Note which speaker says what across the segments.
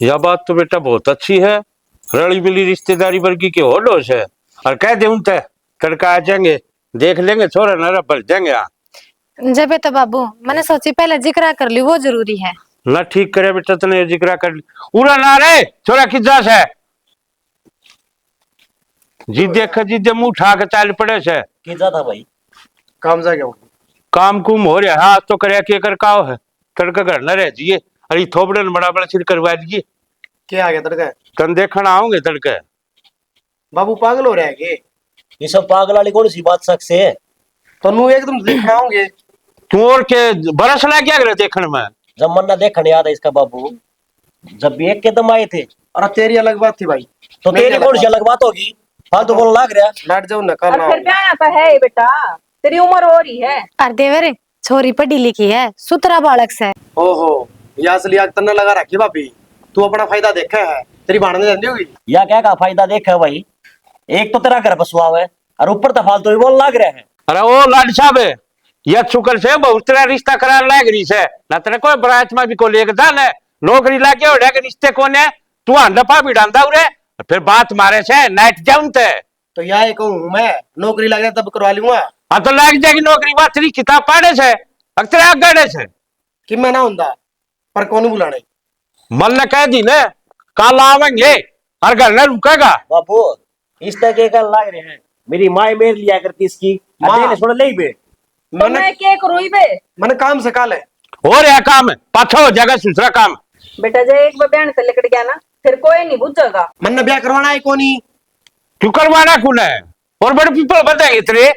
Speaker 1: यह बात तो बेटा बहुत अच्छी है। रली मिली रिश्तेदारी वर्गी के होडोस है। और कह दे उनसे तड़का आ जाएंगे, देख लेंगे छोरा नारा भर जाएंगे।
Speaker 2: जब तो बाबू मैंने सोची पहले जिक्र कर ली, वो जरूरी है
Speaker 1: ना। ठीक करे बेटा, तने जिक्र कर ली उरा ना रे छोरा किजास है जी। देख जी दे मुंह उठा के चाल पड़े से
Speaker 3: किजा था भाई,
Speaker 4: काम जा गया
Speaker 1: काम कुम हो रहा है। आज तो करे के कर काओ है तड़का घर न रह जिए। अरे थोबड़े बड़ा बड़ा सिर करवा दीजिए।
Speaker 4: क्या आ गया तड़का?
Speaker 1: तन देखना आओगे तड़के।
Speaker 4: बाबू पागल हो रहा है के?
Speaker 3: ये सब पागल वाली कौन सी बात शक से है?
Speaker 4: तनु एकदम देखना आओगे।
Speaker 1: तू और के बरस लग गया करे देखने में।
Speaker 3: जब मन्ना देखने याद है इसका बाबू, जब भी एक कदम आए थे।
Speaker 4: और तेरी अलग बात थी भाई,
Speaker 3: तो तेरी कौन सी अलग बात होगी? फालतू बोलने लग रहा।
Speaker 4: बैठ जाओ ना, काम ना
Speaker 5: फिर क्या आता है बेटा, तेरी उम्र हो रही है।
Speaker 2: और देवर छोरी पढ़ी लिखी है, सुतरा बालक से।
Speaker 4: ओहो, या असली आग तन्ने लगा रखी भाभी। तू अपना फायदा देखा है, तेरी भाड़ने जाती होगी।
Speaker 3: या क्या का फायदा देखा भाई? एक तो तेरा घर बसवा है और ऊपर तो फालतू ही बोल लग रहा है।
Speaker 1: अरे ओ लाड साहब यह शुक्र से बहुत तेरा रिश्ता करार लाग रही से ना। तेरे कोई बरात में भी को लेके जान है नौकरी लाके हो के रिश्ते कौन है। तू अंडपा भी डालता उरे फिर बात मारे से नाइट जाऊं ते।
Speaker 4: तो यह कहूँ मैं नौकरी लग जाए तब करवा लूंगा।
Speaker 1: हाँ तो लाग जाएगी नौकरी। बात तेरी किताब पढ़े से अक्सर आगे से
Speaker 4: कि मैं ना होंदा पर कौन बुलाने।
Speaker 1: मन ने कह दी ने कल आवेंगे और घर न रुकेगा।
Speaker 3: बाबू इस तरह के कल लग रहे हैं। मेरी माँ मेरे लिया करती इसकी
Speaker 4: माँ
Speaker 3: सुन ले बे।
Speaker 5: तो मैं क्या करूँ बे?
Speaker 4: मैंने काम से काल है
Speaker 1: और यह काम है पाछा हो जाएगा दूसरा काम।
Speaker 5: बेटा जे एक बयान से लिकड़ गया ना, फिर कोई नहीं बुझेगा।
Speaker 4: मन ने ब्याह करवाना है कोनी।
Speaker 1: क्यों करवाना कौन है? और बड़े पीपल बताएंगे तेरे।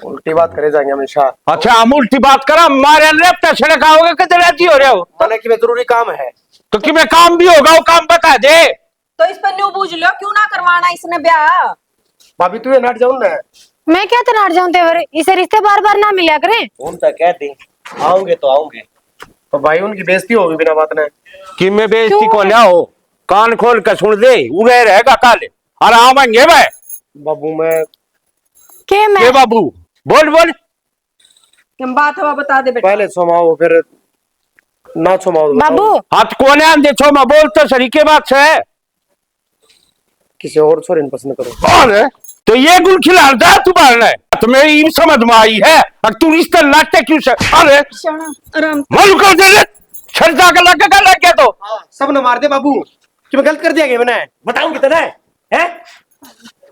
Speaker 4: उल्टी बात करे जाएंगे हमेशा।
Speaker 1: अच्छा हम उल्टी बात करा मारे रेपटा सड़क आओगे किधर राजी हो रहे हो?
Speaker 4: माने कि मैं जरूरी काम है
Speaker 1: तो कि मैं काम भी होगा वो काम बता दे।
Speaker 5: तो इस पर न्यू बूझ लो, क्यों ना करवाना इसने ब्याह।
Speaker 4: भाभी तू ये नट जाऊं ना।
Speaker 2: मैं क्या तनाड़ जाऊं तेवर, इसे रिश्ते बार बार ना मिला करें।
Speaker 3: उन तक कहते आओगे तो आओगे।
Speaker 4: तो भाई उनकी बेइज्जती होगी बिना बात ने।
Speaker 1: कि मैं बेइज्जती को ना हो कान खोल कर सुन दे उड़े रहेगा काले और आवेंगे भाई।
Speaker 4: बाबू मैं
Speaker 1: के बाबू बोल बोल
Speaker 5: क्या बात हुआ बता दे बेटा।
Speaker 4: पहले सोमाओ फिर ना सोमाओ।
Speaker 2: बाबू
Speaker 1: हाथ कोने आन दे छो मैं बोल तो सही के बात से है।
Speaker 4: किसी और छोरे ने पसंद करो।
Speaker 1: और तो ये गुल खिलाता है तू मारना है तो मेरी ये समझ में आई है। अब तू रिश्ते लाते क्यों से? अरे
Speaker 5: आराम
Speaker 1: मालूम कर दे छर्जा का लग गया तो
Speaker 4: सब ने मार दे बाबू कि मैं गलत कर दिया गया मैंने।
Speaker 3: बताऊं कितना है?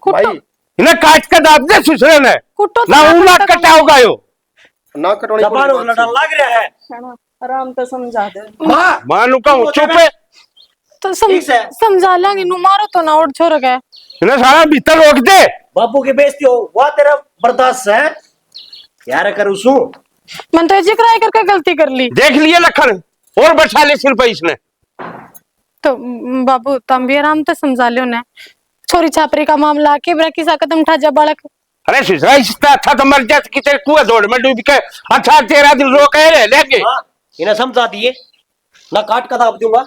Speaker 4: भाई
Speaker 1: इन्हें काट कर दाब दे सुसरे ने ना उला कटा होगा यो
Speaker 4: ना कटवानी
Speaker 3: जबान लड़न लग रहा है।
Speaker 5: आराम तो समझा दे।
Speaker 4: मां
Speaker 1: मानू का चुप है
Speaker 2: तो
Speaker 3: ठीक है।
Speaker 2: समझा लांगे नु मारो तो ना उड़ छोड़ गए।
Speaker 1: इन्हें सारा भीतर रोक दे।
Speaker 3: बाबू की बेइज्जती हो वह तेरा बर्दाश्त है यार करूँ सू।
Speaker 2: मन तो जिक्र करके गलती कर ली।
Speaker 1: देख लिए लखन और बैठा ले सिर पे इसने।
Speaker 2: तो बाबू तुम भी आराम तो समझा लो ना। छोरी छापरी का मामला के ब्रा किसा कदम उठा जा बालक।
Speaker 1: अरे सुसरा इससे अच्छा तो मर जात कि तेरे कुआं दौड़ में डूब के अच्छा तेरा दिल रो कह रहे लेके।
Speaker 3: इन्हें समझा दिए ना काट का दाब दूंगा।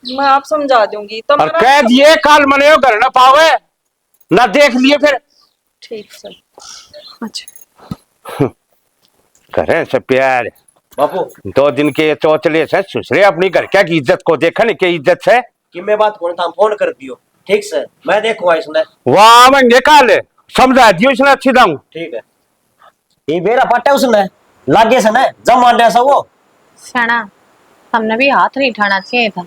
Speaker 5: मैं आप समझा दूंगी तो
Speaker 1: और कह दिए काल मने घर न पावे ना देख लिए फिर।
Speaker 5: ठीक सर।
Speaker 2: अच्छा
Speaker 1: करें से प्यार
Speaker 3: बाबू
Speaker 1: 2 दिन के चौचले से सुसरे अपनी घर क्या की इज्जत को देखा नहीं के इज्जत से
Speaker 3: कि मैं बात कौन था फोन कर दियो। ठीक से मैं देखूंगा इसने।
Speaker 1: वहां आवेंगे काल समझा दियो इसने अच्छी दाऊ।
Speaker 3: ठीक है ये बेरा पट्टा उसने लागे से ना जम मांडे सा वो
Speaker 2: सना हमने भी हाथ नहीं उठाना चाहिए था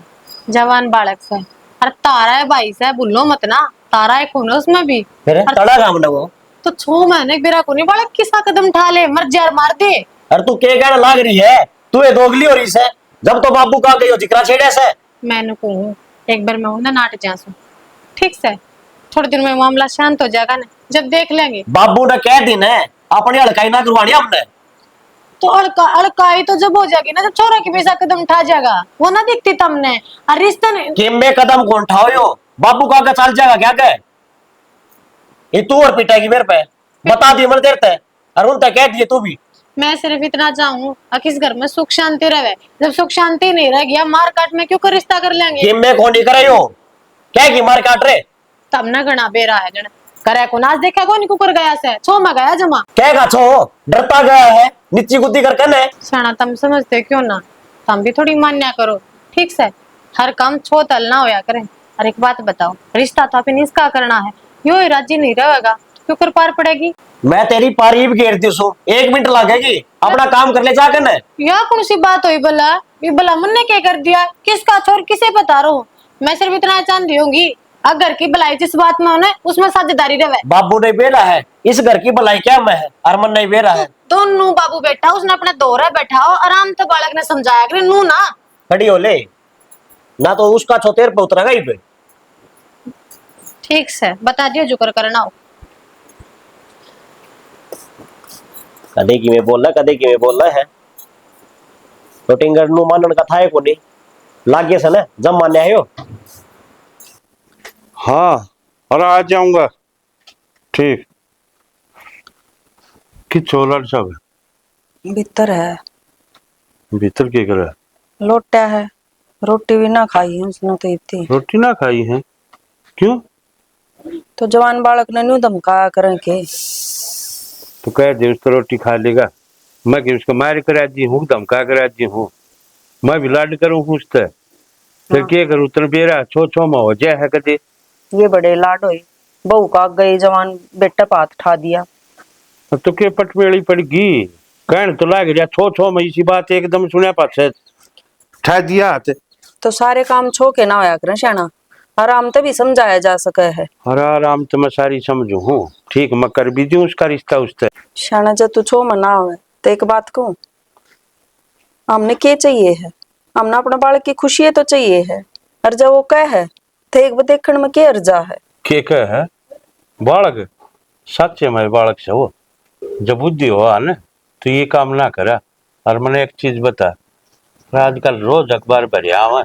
Speaker 2: जवान बालक से। अरे तारा है भाई से भूलो मत ना, तारा है खून है उसमें भी।
Speaker 3: फिर तड़ा काम ना वो
Speaker 2: तो 6 महीने बेरा को नहीं बालक किसा कदम उठा ले मर जार मार दे।
Speaker 3: अरे तू के कहने लाग रही है? तू ये दोगली हो रही से जब तो बाबू का गई हो जिक्रा छेड़े से।
Speaker 2: मैंने कहूँ एक बार मैं हूं ना नाट जासू ठीक से थोड़े दिन में मामला शांत हो जाएगा ना, जब देख लेंगे।
Speaker 3: बाबू ने कह दी ना अपनी हड़काई ना करवानी हमने।
Speaker 2: तो अड़काई तो जब हो जाएगी ना, जब छोरा की पैसा कदम उठा जाएगा वो ना दिखती तुमने। और रिश्ता ने
Speaker 3: किम्बे कदम कौन उठाओ यो बाबू का चल जाएगा क्या कहे? ये तू और पिटाएगी मेरे पे बता दी मन देर तक और उन तक कह दिए तू भी।
Speaker 2: मैं सिर्फ इतना चाहूँ किस घर में सुख शांति रहे। जब सुख शांति नहीं रह गया मार काट में क्यों कर रिश्ता कर लेंगे।
Speaker 3: किम्बे कौन नहीं करे यो क्या की मार काट रहे
Speaker 2: तब ना गणा बेरा है जन करे को नाच देखा को नहीं कुकर गया से छो में गया जमा
Speaker 3: क्या का छो डरता गया है नीची गुद्दी कर कहने।
Speaker 2: सना तुम समझते क्यों ना, तुम भी थोड़ी मान्या करो ठीक से। हर काम छो तल ना होया करे। और एक बात बताओ, रिश्ता तो फिर इसका करना है, यो ही राजी नहीं रहेगा क्यों कर पार पड़ेगी।
Speaker 3: मैं तेरी पारी भी घेरती हूँ, 1 मिनट लगेगी, अपना काम कर ले जाकर न।
Speaker 2: यह कौन सी बात हुई भला? ये भला मुन्ने क्या कर दिया? किसका छोर किसे बता रहा हूँ? मैं सिर्फ इतना जानती होंगी, अगर की भलाई जिस बात में होने उसमें साझेदारी रहे।
Speaker 3: बाबू ने बेरा है, इस घर की भलाई क्या मैं है, अरमन नहीं बेरा है।
Speaker 2: दोनों बाबू बेटा उसने अपने दोहरा बैठाओ, आराम से बालक ने समझाया करे नू ना।
Speaker 3: खड़ी हो ले, ना तो उसका छोतेर पे उतरेगा ही पे।
Speaker 2: ठीक से बता दियो जो कर करना हो।
Speaker 3: कदे की मैं बोलना है। रोटिंगर नु मानन का था को नहीं लागे से ना जब मान्या है यो।
Speaker 1: हाँ, और आ जाऊंगा। ठीक कि चोलर सब
Speaker 6: भीतर है,
Speaker 1: भीतर के करे?
Speaker 6: लोटा है, रोटी भी ना खाई है उसने तो इतनी।
Speaker 1: रोटी ना खाई है? क्यों?
Speaker 6: तो जवान बालक ने न्यू धमकाया करें के।
Speaker 1: तो कह दे उसको रोटी खा लेगा। मैं कि उसको मार कर राजी हूँ, धमका कर राजी हूँ, मैं भी लाड करूँ उससे। फिर क्या करूँ? तेरे बेरा छो छो में हो जाए है कदे।
Speaker 6: ये बड़े लाड हुई, बहू का गई जवान बेटा पात ठा दिया।
Speaker 1: तो के पटवेड़ी पड़गी, कहने तो लाग रहा छो छो में इसी बात एकदम सुने पाछे ठा दिया हाथ।
Speaker 6: तो सारे काम छो के ना होया करें शाना, आराम तो भी समझाया जा सके है।
Speaker 1: अरे आराम तो मैं सारी समझू हूँ, ठीक मैं कर भी दूं उसका रिश्ता उससे।
Speaker 6: शाना जब तू छो मना हो तो एक बात कहूँ, हमने क्या चाहिए है, हमने अपने बालक की खुशी तो चाहिए है। और जब वो कह है तो एक देखने में क्या अर्जा है।
Speaker 1: के कह है बालक? सच्चे में बालक से वो जब बुद्धि हो ना तो ये काम ना करा। और मैंने एक चीज बता, आजकल रोज अखबार भरिया हुआ,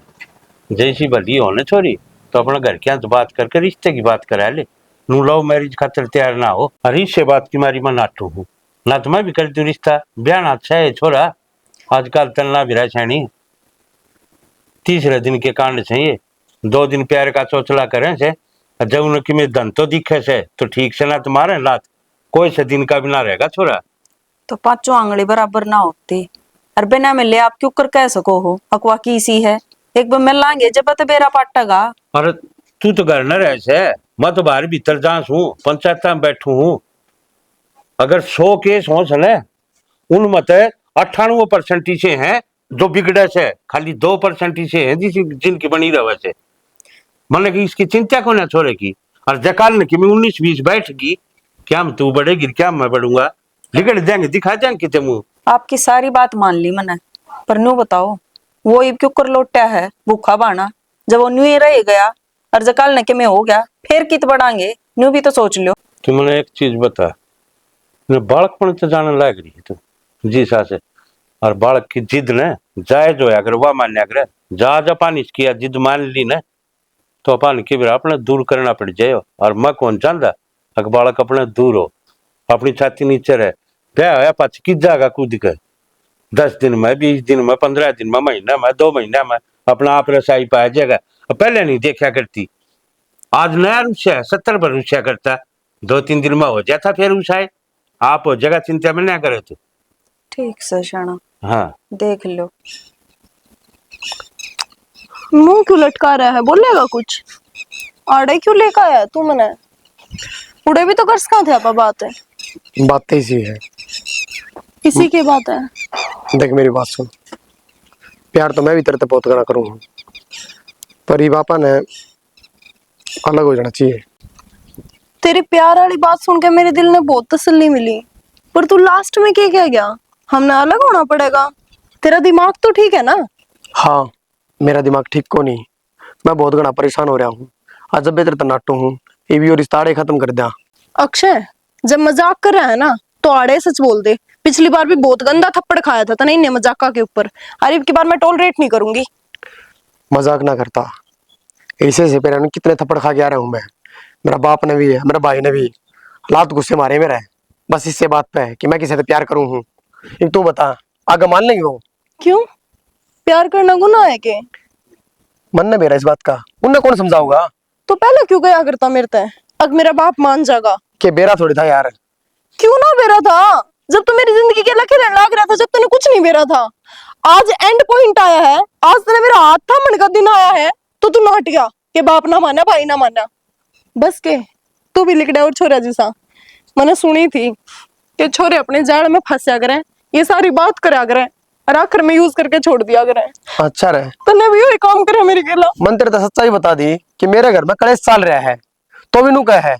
Speaker 1: जैसी भली हो ना छोरी तो अपने घर के यहाँ बात करके रिश्ते की बात करा ले। नू लव मैरिज खातर तैयार ना हो, और इससे बात की मारी मैं नाटू हूँ ना, तो मैं भी कर दूं रिश्ता। ब्याह अच्छा है छोरा, आजकल तलना भी रहा छेनी। तीसरे दिन के कांड से ये 2 दिन प्यार का चौचला करें से, जब उनकी में धन तो दिखे से तो ठीक से ना तुम्हारे लात कोई से दिन का भी ना रहेगा छोरा।
Speaker 6: तो पांचों आंगली बराबर ना होती, और बिना मिले आप क्यों कर कह सको हो अकवा की सी है। एक बार मिल लांगे जब तो बेरा पाटेगा।
Speaker 1: अरे तू तो घर न रहे से, मैं तो बाहर भीतर जांस हूँ, पंचायत में बैठू हूँ। अगर 100 केस हो सने उनमें 98% से हैं जो बिगड़े से, खाली 2% से हैं जिनकी बनी रहे से। मैंने कि इसकी चिंता को ना छोड़े की, और जकाल ने कि मैं 19-20 बैठगी, क्या मैं तू बढ़ेगी क्या मैं बढ़ूंगा, बिगड़ जाएंगे दिखा जाएंगे कितने मुंह।
Speaker 6: आपकी सारी बात मान ली मैंने, पर न्यू बताओ वो इब क्यों कर लौटा है भूखा बाना, जब वो न्यू ही रह गया और जकाल ने के में हो गया फिर कित बढ़ाएंगे, न्यू भी तो सोच लो।
Speaker 1: तू मैंने एक चीज बता, बालकपन तो जाने लग रही है तू जी सासे, और बालक की जिद ने जायज होया अगर वह मान्या करे, जा अपन इसकी जिद मान ली ना तो अपन की अपने दूर करना पड़ जाए। और मैं कौन चाहता अगर बालक अपने दूर हो, अपनी छाती नीचे रहे, ब्याह होया पाछ की जाएगा कूद कर 10 दिन में 20 दिन में 15 दिन में महीना में 2 महीना में अपना आप रसाई पाया जाएगा। पहले नहीं देखा करती, आज नया रुस्या 70 पर रुस्या करता, 2-3 दिन में हो जाता फिर रुसाए आप हो जगह चिंता में ना करे तो
Speaker 6: ठीक से शाना,
Speaker 1: हाँ।
Speaker 6: देख लो।
Speaker 7: मुंह क्यों लटका रहा है, बोलेगा कुछ? आड़े क्यों लेकर आया तू मने? उड़े भी तो कर सका थे आपा बात है,
Speaker 4: बात इसी है।
Speaker 7: किसी की बात है?
Speaker 4: देख मेरी बात सुन, प्यार तो मैं भी तेरे से बहुत गणा करूँ, पर ये पापा ने अलग हो जाना चाहिए।
Speaker 7: तेरी प्यार वाली बात सुन के मेरे दिल ने बहुत तसल्ली मिली, पर तू लास्ट में क्या कह गया? हमने अलग होना पड़ेगा? तेरा दिमाग तो ठीक है ना?
Speaker 4: हाँ मेरा दिमाग ठीक को नहीं, मैं बहुत गणा परेशान हो रहा हूँ। आज जब तेरे नाटू हूँ ये भी और रिश्ता आड़े खत्म कर दिया।
Speaker 7: अक्षय जब मजाक कर रहा है ना तो आड़े सच बोल दे, पिछली बार भी बहुत गंदा थप्पड़ खाया था नहीं मजाका के ऊपर, अरे अब की बार मैं टॉलरेट नहीं करूंगी।
Speaker 4: मजाक ना करता, ऐसे से पहले कितने थप्पड़ खा के आ रहा हूँ मैं, मेरा बाप ने भी है, मेरा भाई ने भी लात गुस्से मारे मेरा है, बस इससे बात पे है कि मैं किसी से प्यार करूँ हूँ। तू बता आगे मान लेंगे वो?
Speaker 7: क्यों, प्यार करना गुनाह है के?
Speaker 4: मन ने मेरा इस बात का, उन्हें कौन समझाऊगा?
Speaker 7: तो पहले क्यों गया करता मेरे ते? अब मेरा बाप मान जाएगा।
Speaker 4: कि बेरा थोड़ी था यार।
Speaker 7: क्यों ना बेरा था, जब तू मेरी जिंदगी के लखे रहने लग रहा था, जब तूने कुछ नहीं बेरा था। आज एंड पॉइंट आया है, आज तेरे मेरा हाथ थामने का दिन आया है तो तू नाट गया कि बाप ना माना भाई ना माना। बस के तू भी लिखड़ा और छोरा जैसा। मैंने सुनी थी कि छोरे अपने जाल में फंसा करें, ये सारी बात करा करें और आखिर में यूज करके छोड़ दिया करें।
Speaker 4: अच्छा रहे,
Speaker 7: तने भी वही काम करे मेरी गेला।
Speaker 4: मन तेरे तो सच्चाई बता दी कि मेरे घर में कलेश चल रहा है, तो भी नू कह है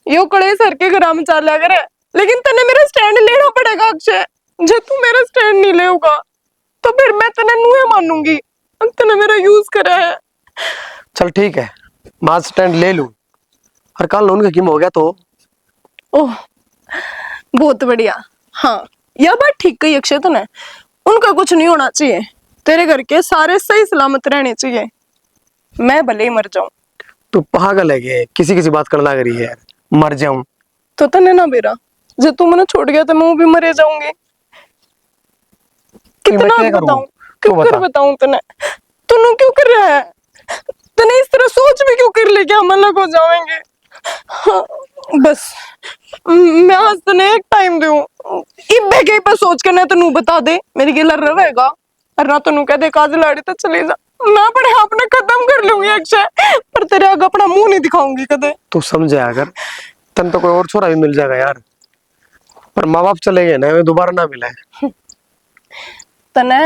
Speaker 7: यो कड़े सर के घर में चल करे, लेकिन तने मेरा स्टैंड लेना पड़ेगा अक्षय। जो तू मेरा स्टैंड नहीं लेगा तो फिर मैं तने नुए मानूंगी, तने मेरा यूज करा है।
Speaker 4: चल ठीक है, मैं स्टैंड ले लूं और कल उनका किम हो गया तो।
Speaker 7: ओह बहुत बढ़िया। हाँ यह बात ठीक कही अक्षय तूने, उनका कुछ नहीं होना चाहिए, तेरे घर के सारे सही सलामत रहने चाहिए, मैं भले ही मर जाऊं।
Speaker 4: तू पागल है के किसी किसी बात करने लग रही है, मर जाऊं
Speaker 7: तो तने ना बेरा, जब तू मैंने छोड़ गया तो मैं भी मरे जाऊंगी। कितना
Speaker 4: क्या करूं?
Speaker 7: बताऊं,
Speaker 4: तू
Speaker 7: क्यों कर
Speaker 4: बता।
Speaker 7: बताऊं तने, तूने क्यों कर रहा है, तने इस तरह सोच भी क्यों कर ले कि हम अलग हो जाएंगे। हाँ, बस मैं आज तने एक टाइम दूं, इब्बे के पे सोच के ना तनु बता दे मेरी गिला रहेगा और ना तनु कह दे काजल आड़ी तो चले जा, मैं अपने आप ने खत्म कर लूंगी अक्षय, पर तेरे आगे अपना मुंह नहीं दिखाऊंगी कदे।
Speaker 4: तू समझे, अगर तन तो कोई और छोरा भी मिल जाएगा यार, पर माँ बाप चले गए ना, वे दोबारा ना मिले।
Speaker 7: तने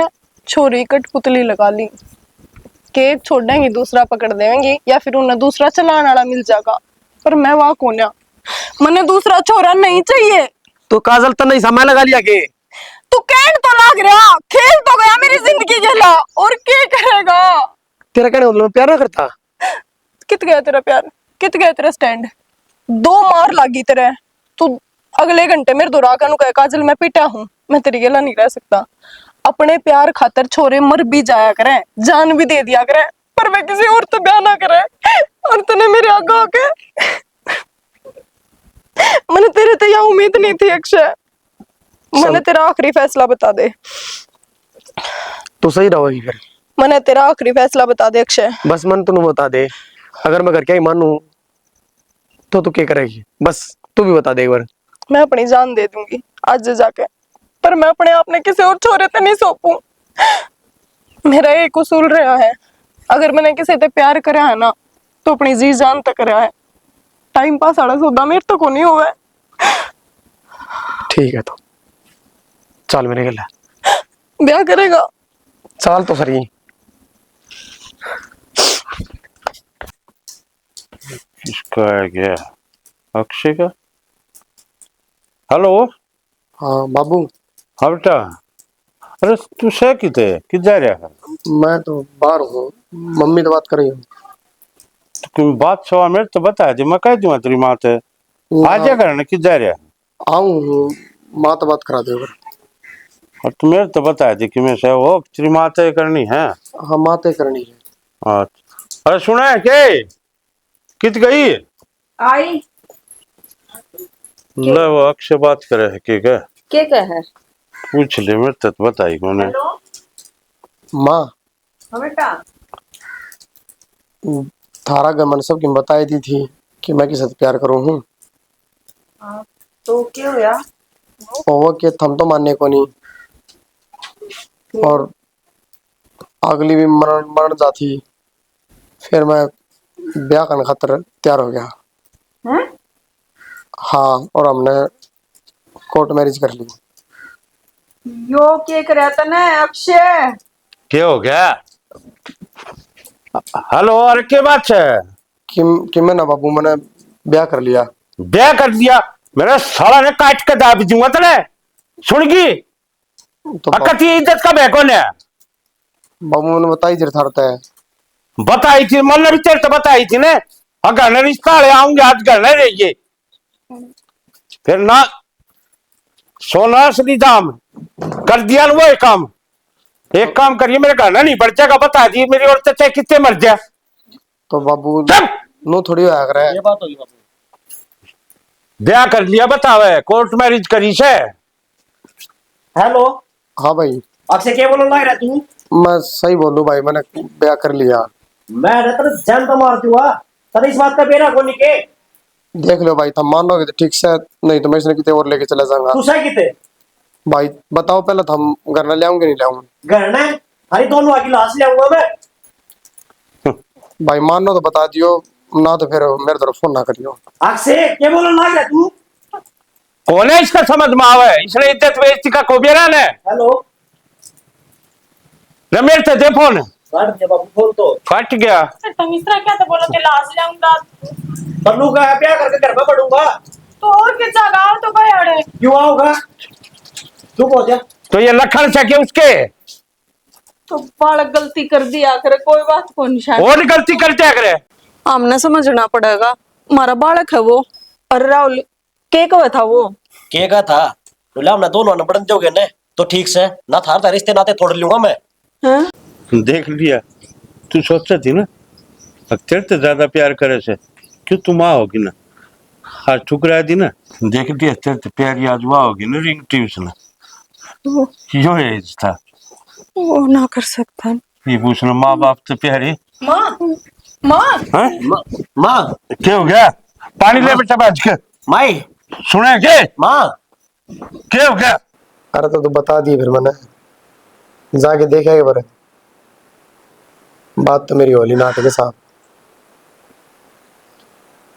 Speaker 7: छोरी कठपुतली लगा ली कि एक छोड़ देंगी दूसरा पकड़ देंगी या फिर उन्हें दूसरा चलाने वाला मिल जाएगा, पर मैं वहां कौन है, मने दूसरा छोरा नहीं चाहिए।
Speaker 4: तो काजल तन नहीं समय लगा लिया के
Speaker 7: तू कहन तो लाग रहा, खेल तो गया मेरी जिंदगी गेला, और क्या करेगा।
Speaker 4: तेरा कहने मतलब प्यार ना करता।
Speaker 7: कित गया तेरा प्यार, कित गया तेरा स्टैंड, दो मार लागी तेरे। तू अगले घंटे मेरे दोराका नु कहे काजल मैं पिटा हूं, मैं तेरी गेला नहीं रह सकता। अपने प्यार खातर छोरे मर भी जाया करें, जान भी दे दिया करें, पर मैं किसी और तो ब्याह ना करे। और तूने मेरे आगे आके मैंने तेरे तो यह उम्मीद नहीं थी अक्षय, मैंने तेरा आखिरी फैसला बता दे।
Speaker 4: तो सही रहोगी फिर,
Speaker 7: मैंने तेरा आखिरी फैसला बता दे अक्षय।
Speaker 4: बस मन तू बता दे, अगर मैं घर क्या ही मानू तो तू क्या करेगी, बस तू भी बता दे एक बार।
Speaker 7: मैं अपनी जान दे दूंगी आज जाके, पर मैं अपने आप ने किसी और छोरे पे नहीं सौंपू। मेरा एक उसूल रहा है, अगर मैंने किसी से प्यार करा है ना तो अपनी जी जान तक रहा है, टाइम पास आड़ा सौदा मेरे तो को नहीं हुआ है।
Speaker 4: ठीक है तो चल मेरे गला
Speaker 7: ब्याह करेगा,
Speaker 4: चल तो सही।
Speaker 1: इसका है क्या, अक्षय का। हेलो।
Speaker 4: हाँ बाबू।
Speaker 1: हाँ बेटा, अरे तू से कित जा रहा है।
Speaker 4: मैं तो बाहर हूँ, मम्मी तो बात कर रही हूँ।
Speaker 1: तो कोई बात सवा मेरे तो बता दे, मैं कह दूंगा तेरी माँ से। आ जा करना कित जा रहा है।
Speaker 4: आऊँ, माँ तो बात करा दे।
Speaker 1: और तू मेरे तो बता दे कि मैं से वो तेरी माँ तय करनी है।
Speaker 4: हाँ माँ तय करनी है।
Speaker 1: अच्छा, अरे सुना है के कित गई
Speaker 5: आई
Speaker 1: ले, वो अक्षय बात करे है के
Speaker 5: है
Speaker 1: पूछ ले, मेरे तो बताई कौन है।
Speaker 5: हेलो
Speaker 4: माँ
Speaker 5: हाँ बेटा,
Speaker 4: थारा गमन सब की बताई दी थी कि मैं किसी से प्यार करूँ हूँ,
Speaker 5: तो क्या हुआ।
Speaker 4: और वो के थम तो मानने को नहीं, और अगली भी मरण जाती, फिर मैं ब्याह करने खातर तैयार हो गया।
Speaker 5: हैं?
Speaker 4: हाँ, और हमने कोर्ट मैरिज कर ली।
Speaker 5: यो क्या करे तने अक्षय।
Speaker 1: क्या हो गया। हेलो, अरे क्या बात है।
Speaker 4: कि मैं ना बाबू, मैंने ब्याह कर लिया।
Speaker 1: ब्याह कर दिया, मेरे साला ने काट के दाब दूंगा तेरे, सुनगी।
Speaker 4: तो
Speaker 1: अकती इज्जत का बेकौन है।
Speaker 4: बाबू मैंने बताई जर था है।
Speaker 1: बताई थी, मन भी तेरे तो बताई थी ने। घर रिश्ता आऊंगे आज घर नहीं रहिए, फिर ना सोना असली दाम कर दिया ना। वो एक काम करिए, मेरे घर नहीं बढ़ जाएगा, बता दी मेरी और चाहे कितने मर जाए।
Speaker 4: तो बाबू
Speaker 1: चुप!
Speaker 4: नो थोड़ी होया करे।
Speaker 3: ये बात होगी बाबू।
Speaker 1: ब्याह कर लिया, बतावे कोर्ट मैरिज करी से।
Speaker 3: हेलो।
Speaker 4: हाँ भाई,
Speaker 3: अक्षय क्या बोल रहा है तू।
Speaker 4: मैं सही बोलूं भाई, मैंने ब्याह कर लिया।
Speaker 3: मैं रहता जान तो मार दूंगा, तभी इस बात का बेरा को निके।
Speaker 4: देख लो भाई, तुम मान लोगे तो ठीक से, नहीं तो मैं इसने कितने और लेके चला जाऊंगा।
Speaker 3: तू सही किते
Speaker 4: भाई बताओ पहले तो हम घर ले आऊंगे नहीं लाऊंगे।
Speaker 3: घर ना अरे दोनों आगे लाश ले आऊंगा मैं।
Speaker 4: भाई मानो तो बता दियो, ना तो फिर मेरे तरफ फोन ना करियो।
Speaker 3: अक्षय क्या बोलने लग गया तू?
Speaker 1: कौन है इसका समझ में आवे? इसने इज्जत बेइज्जती का कोबियरा ने।
Speaker 3: हेलो
Speaker 1: रमेश ते दे फोन।
Speaker 3: काट दिया बाबू फोन तो।
Speaker 1: फट गया।
Speaker 2: तुम इस तरह क्या तो बोलो कि लाश ले आऊंगा
Speaker 3: पन्नू का है, ब्याह करके घर में पढ़ूंगा।
Speaker 2: तो और कितना गाँव तो गए अड़े
Speaker 3: क्यों आऊंगा? चुप हो जा।
Speaker 1: तो ये लखन से के उसके
Speaker 6: तो बालक गलती कर दिया करे, कोई बात को निशान।
Speaker 1: और गलती करते करे।
Speaker 6: हमने समझना पड़ेगा, हमारा बालक है वो। और राहुल के कहा था वो?
Speaker 3: के का था? बोला हमने दोनों ने बढ़न दोगे ने तो ठीक से ना था रिश्ते नाते तोड़ लूंगा मैं।
Speaker 6: हैं?
Speaker 1: देख लिया, तू सोचती थी ना तेरे से ज्यादा प्यार करे से क्यों तुम आओगी ना, आज ठुकरा दी ना। देख लिया तेरे से प्यार आज वो होगी ना रिंग ट्यूशन यो है था।
Speaker 6: वो ना कर सकता।
Speaker 1: ये पूछना माँ बाप से प्यारी
Speaker 6: माँ माँ
Speaker 3: माँ
Speaker 1: क्या हो गया? पानी ले बेटा बाज के।
Speaker 3: माई
Speaker 1: सुने के
Speaker 3: माँ
Speaker 1: क्या हो गया?
Speaker 4: अरे तो तू बता दी फिर मैंने जाके देखेगा पर बात तो मेरी होली नाटे के साथ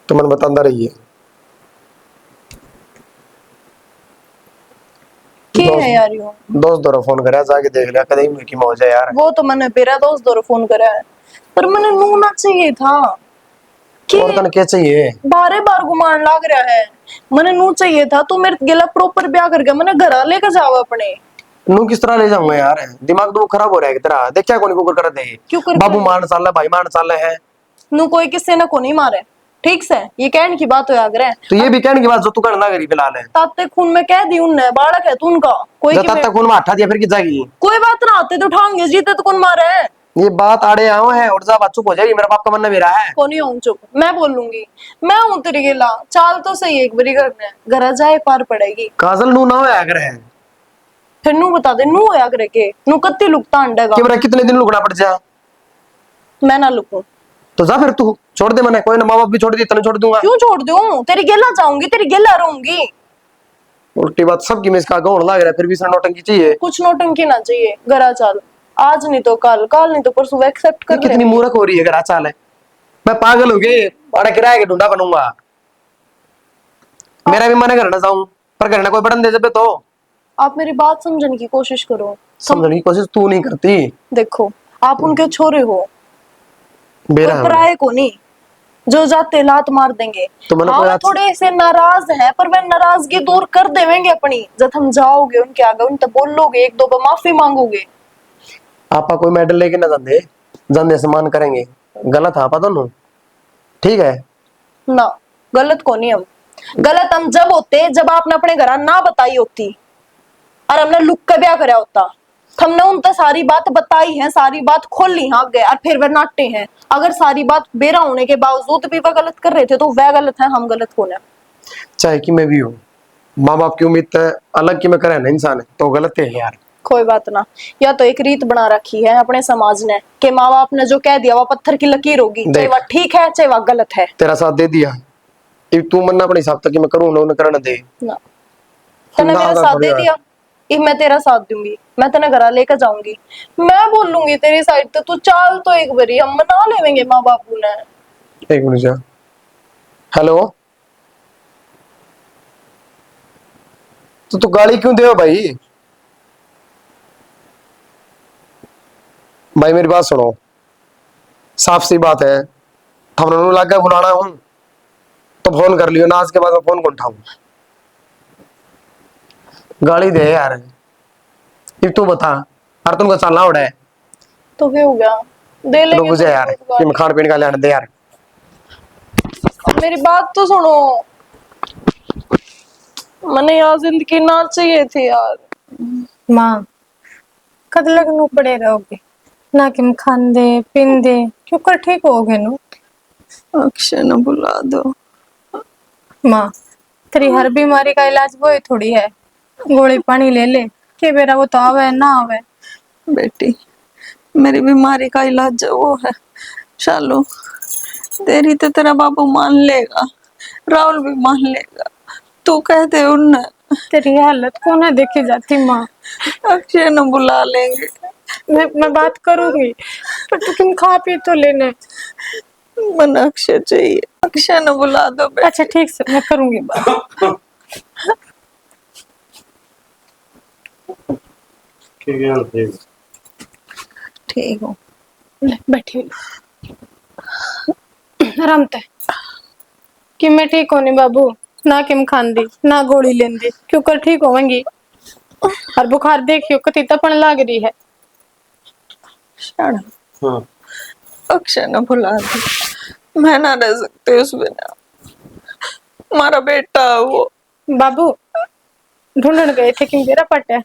Speaker 4: तो मन बताता रही है।
Speaker 6: क्या है यार यो?
Speaker 4: दोस्त दोरा फोन करे जाके देख लिया कदे ही की मौज है यार।
Speaker 6: वो तो मैंने मेरा दोस्त दोरो फोन करा है, पर मैंने नूना चाहिए था कि
Speaker 4: और तने क्या चाहिए?
Speaker 6: बारे बार घुमान लाग रहा है। मैंने नू चाहिए था तो मेरे गिला प्रॉपर ब्याह करके मैंने घर लेकर जाओ अपने।
Speaker 4: नू किस तरह ले जाऊंगा यार? दिमाग तो खराब हो रहा है की तरह। देख क्या कौन कुकर कर दे
Speaker 6: क्यों कर
Speaker 4: बाबू मारने साल है, भाई मारने साल है।
Speaker 6: नू कोई किससे ना को नहीं मारे, ठीक से ये कहने की बात हो आगर है।
Speaker 4: तो ये भी कहने की बात जो तू करना करी फिलहाल है।
Speaker 6: ताते खून में कह दी उनने, बालक है तू उनका कोई
Speaker 4: जब तक खून में हटा दिया फिर की जाएगी।
Speaker 6: कोई बात ना आते तो उठाएंगे, जीते तो कौन मारे है।
Speaker 4: ये बात आड़े आओ है और जा बात चुप हो जाएगी। मेरा बाप का मन मेरा है।
Speaker 6: को नहीं हूँ चुप, मैं बोल लूंगी। मैं हूँ तेरी गिला, चाल तो सही एक बारी करने घर जाए पार पड़ेगी।
Speaker 4: काजल नू ना होया करे है
Speaker 6: फिर नू बता दे, नू होया करे के नू कत्ती लुकता अंडेगा।
Speaker 4: कि मेरा कितने दिन लुकना पड़ जा।
Speaker 6: मैं ना लुकूं
Speaker 4: तो जा फिर तू छोड़ दे। मैंने कोई ना माँ बाप भी छोड़ दी तने छोड़ दूंगा।
Speaker 6: क्यों छोड़ दूं? तेरी गिला जाऊंगी, तेरी गिला रहूंगी।
Speaker 4: उल्टी बात सबकी में इसका गौण लग रहा है फिर भी इसने नौटंकी चाहिए।
Speaker 6: कुछ नौटंकी ना चाहिए, घरा चल। आज नहीं तो कल, कल नहीं तो परसों एक्सेप्ट कर ले।
Speaker 4: कितनी मूर्ख हो रही है घर चाल है। मैं पागल हो गई, बड़ा किराए के ढूंढा बनूंगा। मेरा भी मन है घर ना जाऊं पर घर ना कोई बटन दे जब तो।
Speaker 6: आप मेरी बात समझने की कोशिश करो।
Speaker 4: समझने की कोशिश तू नहीं करती।
Speaker 6: देखो आप उनके छोरे हो,
Speaker 4: बेरा
Speaker 6: कोई पराये को नहीं जो जाते लात मार देंगे।
Speaker 4: तो मैंने
Speaker 6: हाँ
Speaker 4: कोई
Speaker 6: वो
Speaker 4: आज-
Speaker 6: थोड़े से नाराज है पर वह नाराजगी दूर कर देवेंगे अपनी। जब हम जाओगे उनके आगे उनसे बोलोगे, एक दो बार माफी मांगोगे।
Speaker 4: आपा कोई मेडल लेके ना जाते जाने सम्मान करेंगे। गलत आपा दोनों ठीक है
Speaker 6: ना, गलत को नहीं। हम गलत हम जब होते जब आपने अपने घर ना बताई होती और हमने लुक का ब्याह कराया होता। हमने उनसे सारी बात बताई है, सारी बात खोल ली हाँ गए और फिर वह नाटे हैं। अगर सारी बात बेरा होने के बावजूद भी वह गलत कर रहे थे तो वह गलत है, हम गलत होने।
Speaker 4: चाहे कि मैं भी हूँ माँ बाप की उम्मीद अलग की मैं करे ना इंसान है तो गलत है यार।
Speaker 6: कोई बात ना, या तो एक रीत बना रखी है अपने समाज ने कि माँ बाप ने जो कह दिया वो पत्थर की लकीर होगी, चाहे वह ठीक है चाहे वह गलत है।
Speaker 4: तेरा साथ दे दिया अब तू मनना अपने हिसाब तक कि मैं करूँ ना करना दे
Speaker 6: ना तने मेरा साथ दे दिया, अब मैं तेरा साथ दूंगी। मैं तेने घर लेकर जाऊंगी, मैं बोल लूंगी तेरी साइड तो तू चाल तो एक बारी हम मना लेवेंगे माँ बापू ने।
Speaker 4: एक मिनट जा। हेलो तो तू गाली क्यों दे भाई? भाई मेरी बात सुनो, साफ सी बात है। हमने लग गया बुलाना हूं तो फोन कर लियो ना, आज के बाद मैं फोन कौन उठाऊं? गाली दे यार अब तू बता। और तुमको चलना उड़ा है
Speaker 6: तो क्या हो गया, दे लेंगे।
Speaker 4: रुक जा यार कि मैं खान पीने का लेने दे यार।
Speaker 6: मेरी बात तो सुनो, मैंने यार जिंदगी ना चाहिए थी यार।
Speaker 2: माँ कद लगनू पड़े रहोगे ना कि हम खांदे पींदे क्यों कर ठीक होगे नु।
Speaker 6: अक्षय न बुला दो।
Speaker 2: माँ तेरी हर बीमारी का इलाज वो ही थोड़ी है, गोली पानी ले ले के बेरा वो तो आवे ना आवे।
Speaker 6: बेटी मेरी बीमारी का इलाज वो है शालू, तेरी तो तेरा बाबू मान लेगा, राहुल भी मान लेगा। तू कहते उन
Speaker 2: तेरी हालत को ना देखी जाती माँ।
Speaker 7: अक्षय न बुला लेंगे।
Speaker 2: मैं बात करूंगी, पर तू तुम खा पी तो लेना।
Speaker 7: मन अक्षय चाहिए, अक्षय न बुला दो बेटा।
Speaker 2: अच्छा ठीक से, मैं करूंगी बात।
Speaker 7: ठीक हो।
Speaker 2: ले, बैठी हुई आराम ते कि मैं ठीक होनी बाबू, ना किम खांदी ना गोली लेंदी, क्यों कर ठीक होवेंगी। और बुखार देखियो कति तपन लाग रही है।
Speaker 7: शाना अक्षय न भुला दे, मैं ना रह सकती उस बिना। हमारा बेटा है वो।
Speaker 2: बाबू ढूंढने गए थे कि मेरा पट है।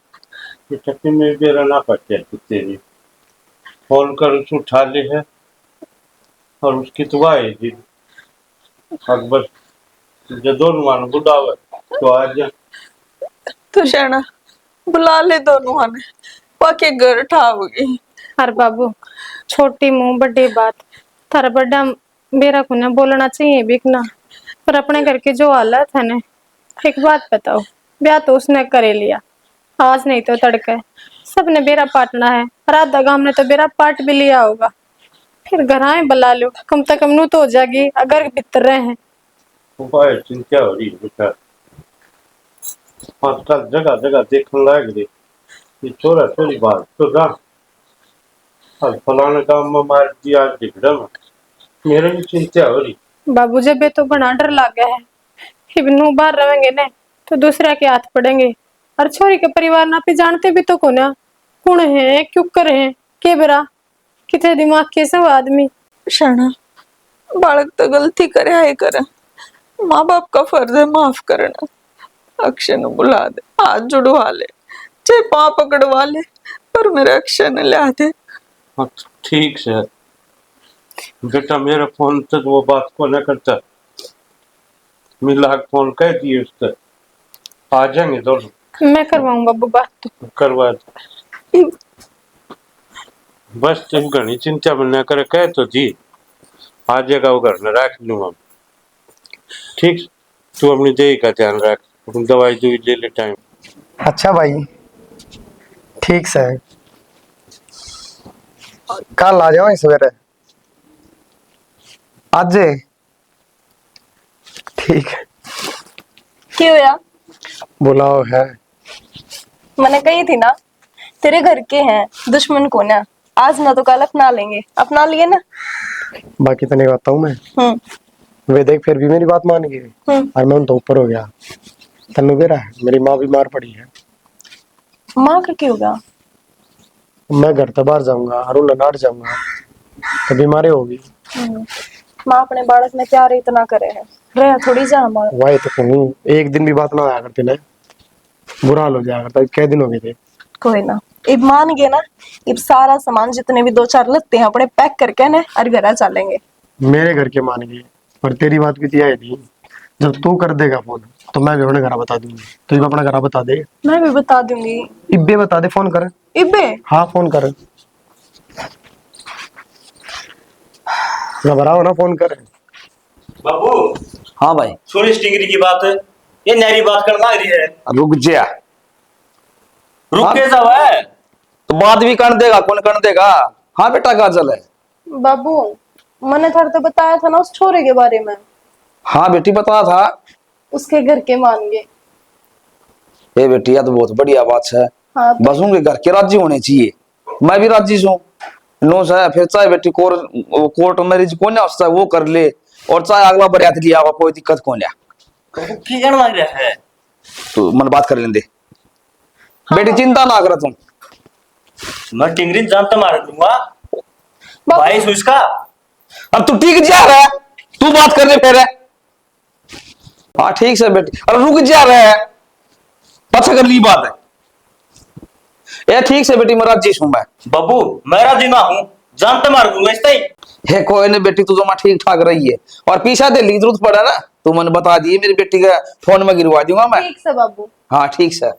Speaker 1: बेटा में मेरा ना पटे तेरी फोन कर उसे उठा ले है और उसकी दुआ है जी अकबर जो दोनों मान बुढ़ावे तो आ जा।
Speaker 7: तो शाना बुला ले दोनों ने, पाके घर ठाओगी।
Speaker 2: अरे बाबू छोटी मुंह बड़ी बात, थारा बड़ा मेरा को ना बोलना चाहिए बिकना। पर अपने घर की जो हालत है ना, एक बात बताओ, ब्याह तो उसने करे लिया, आज नहीं तो तड़के सबने बेरा पाटना है। राधा गांव ने तो बेरा पाट भी लिया होगा, फिर घराए बुला लो, कम से कम नू तो हो जाएगी अगर भीतर रहे हैं।
Speaker 1: उपाय चिंता हो रही बेटा, आजकल जगह जगह देखने लग रही ये छोरा छोरी बात तो जा फलाने काम में मार दिया झगड़ा में, मेरे भी चिंता हो रही।
Speaker 2: बाबू जब ये तो बना डर लग गया है, फिर नू बाहर रहेंगे ना तो दूसरा के हाथ पड़ेंगे। और छोरी के परिवार ना पे जानते भी तो कौन है क्यों कर है के बेरा कितने दिमाग के सब आदमी।
Speaker 7: शाना बालक तो गलती करे है करे, माँ बाप का फर्ज है माफ करना। अक्षय न बुला दे, हाथ जुड़वा ले, चाहे पाँव पकड़वा ले, पर मेरे अक्षय न ला दे।
Speaker 1: हाँ ठीक है बेटा, मेरा फोन तक वो बात को न करता, मिला फोन कह दिए उससे आ जाएंगे दोनों।
Speaker 2: मैं करवाऊं बाबू बात तो।
Speaker 1: करवा दे बस, तुम घनी चिंता में न करे, कह तो जी आ जाएगा वो घर में रख लूंगा। ठीक, तू अपनी देही का ध्यान रख, दवाई दुई ले ले टाइम।
Speaker 4: अच्छा भाई ठीक से, कल आ जाओ सवेरे। आज ठीक है,
Speaker 6: क्यों यार?
Speaker 4: बुलाओ है।
Speaker 6: मैंने कही थी ना, तेरे घर के हैं दुश्मन को ना, आज ना तो कल अपना लेंगे, अपना लिए ना।
Speaker 4: बाकी तो नहीं बताऊं मैं, वे देख फिर भी मेरी बात मान गई और मैं उन तो ऊपर हो गया। तन्नू बेरा है, मेरी माँ बीमार पड़ी है।
Speaker 6: माँ का क्यों होगा?
Speaker 4: मैं घर तो बाहर जाऊंगा और उन नाट जाऊंगा तो बीमारी होगी।
Speaker 6: माँ अपने बालक में प्यार इतना करे है, रह थोड़ी जा हमारा।
Speaker 4: वही तो कहूँ, एक दिन भी बात ना आया करते ना, बुरा हाल हो जाया करता। कै दिन हो गए थे।
Speaker 6: कोई ना, इब मान गए ना, इब सारा सामान जितने भी दो चार लगते हैं अपने पैक करके ना और घर चलेंगे।
Speaker 4: मेरे घर के मान गए, पर तेरी बात की थी थी, जब तू कर देगा फोन तो मैं भी अपने घर बता दूंगी। तो अपना घर बता दे।
Speaker 6: मैं भी बता दूंगी।
Speaker 4: इब्बे बता दे, फोन कर।
Speaker 6: इब्बे?
Speaker 4: हाँ फोन कर, घबराओ ना, फोन कर।
Speaker 3: बाबू।
Speaker 8: हाँ भाई।
Speaker 3: सुन इस टिंगरी की बात, ये नहरी बात करना आ रही है।
Speaker 8: रुक जा,
Speaker 3: रुक के जाओ है
Speaker 8: तो बात भी कर देगा, कौन कर देगा। हाँ बेटा काजल है।
Speaker 6: बाबू मैंने थारे तो बताया था ना उस छोरे के बारे में।
Speaker 8: हाँ बेटी बता था,
Speaker 6: उसके घर के मान गए।
Speaker 8: ये बेटी यह तो बहुत बढ़िया बात है।
Speaker 6: हाँ तो?
Speaker 8: बस उनके घर के राजी होने चाहिए, मैं भी राजी हूँ। नो है फिर चाहे बेटी कोर्ट मैरिज को ना उससे वो कर ले, और चाहे अगला बरियात लिया हुआ, कोई दिक्कत को ना।
Speaker 3: की कहना लग रहा है
Speaker 8: तो मन बात कर लेंगे। बेटी चिंता ना करो तुम,
Speaker 3: मैं टिंगरी जानता मार दूंगा भाई उसका।
Speaker 8: अब तू ठीक जा रहा है, तू बात कर ले फिर। हाँ ठीक है बेटी, अरे रुक जा रहा है, पता कर ली बात है। ये ठीक से बेटी, मैं राजी हूं। मैं
Speaker 3: बाबू मैं राजी ना हूं, जानता मार दूंगा इस तई।
Speaker 8: है कोई नहीं बेटी, तू तो मैं ठीक ठाक रही है, और पीछा दे ली जरूरत पड़ा ना तू मैंने बता दिए, मेरी बेटी का फोन में गिरवा दूंगा मैं।
Speaker 6: ठीक से बाबू।
Speaker 8: हाँ ठीक से।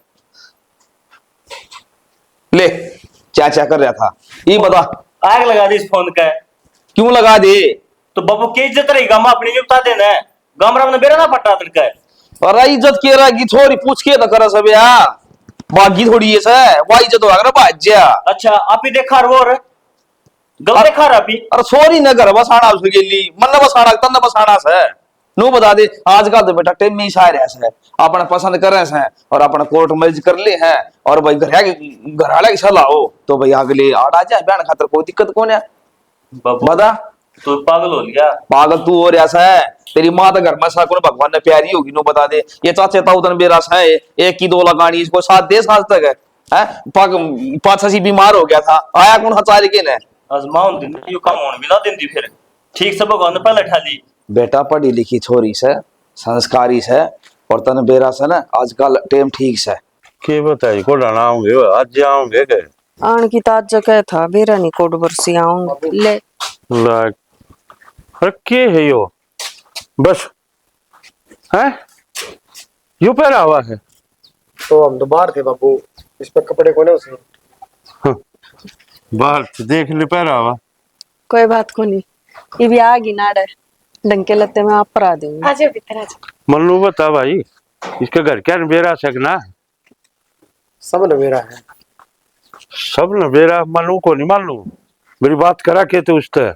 Speaker 8: ले क्या क्या कर रहा था ये बता।
Speaker 3: आग लगा दी इस फोन का।
Speaker 8: क्यों लगा दे?
Speaker 3: तो बाबू की इज्जत रही गामा अपनी भी बता देना है, गामरा में बेरा ना पट्टा तड़का है।
Speaker 8: और इज्जत के रहेगी थोड़ी पूछ के तो कर सब यार बागी थोड़ी है से वो इज्जत हो अगर बाज्या
Speaker 3: अच्छा आप ही देखा वो रे गल देखा रे अभी
Speaker 8: अरे सॉरी न कर बसाना उसके गेली मन बसाना तन बसाना से नु बता दे आजकल तो बेटा टेम में शायर है अपना पसंद करे से और अपना कोर्ट मैरिज कर ले हैं और भाई घर वाले की सलाह हो तो भाई अगले आड़ आ जाए बहन खातर कोई दिक्कत कौन है बता
Speaker 3: तू पागल हो गया
Speaker 8: पागल तू और ऐसा है तेरी माँ तो घर में सा को भगवान ने प्यारी होगी नो बता दे ये चाचे ताऊ बेरा सा है एक की दो लगानी इसको साथ दे साथ तक है पाँच छह बीमार हो गया था आया कौन हचारे के ने
Speaker 3: आजमाउन दिन यू काम होने भी ना दिन दी फिर ठीक से भगवान ने पहले ठाली
Speaker 8: बेटा पढ़ी लिखी छोरी से संस्कारी से और तन बेरा से ना आजकल टेम ठीक से
Speaker 1: के बताई को आऊंगे आज आऊंगे के
Speaker 7: आन की ताज जगह था बेरा नहीं कोट बरसी आऊं ले
Speaker 1: लाइक अरे के है यो बस है यू पहना हुआ है
Speaker 4: तो हम तो बाहर थे बाबू इस पर कपड़े कोने उसे
Speaker 1: बाहर से देख ले पहना हुआ
Speaker 7: कोई बात को नहीं ये भी आगी नाड़ है डंके लते में आप पर आ दूंगी
Speaker 2: आजा भीतर आजा।
Speaker 1: मनु बता भाई इसका घर क्या बेरा सकना
Speaker 4: सब न मेरा है
Speaker 1: सब न बेरा मनु को नहीं मालूम मेरी बात करा के तो उससे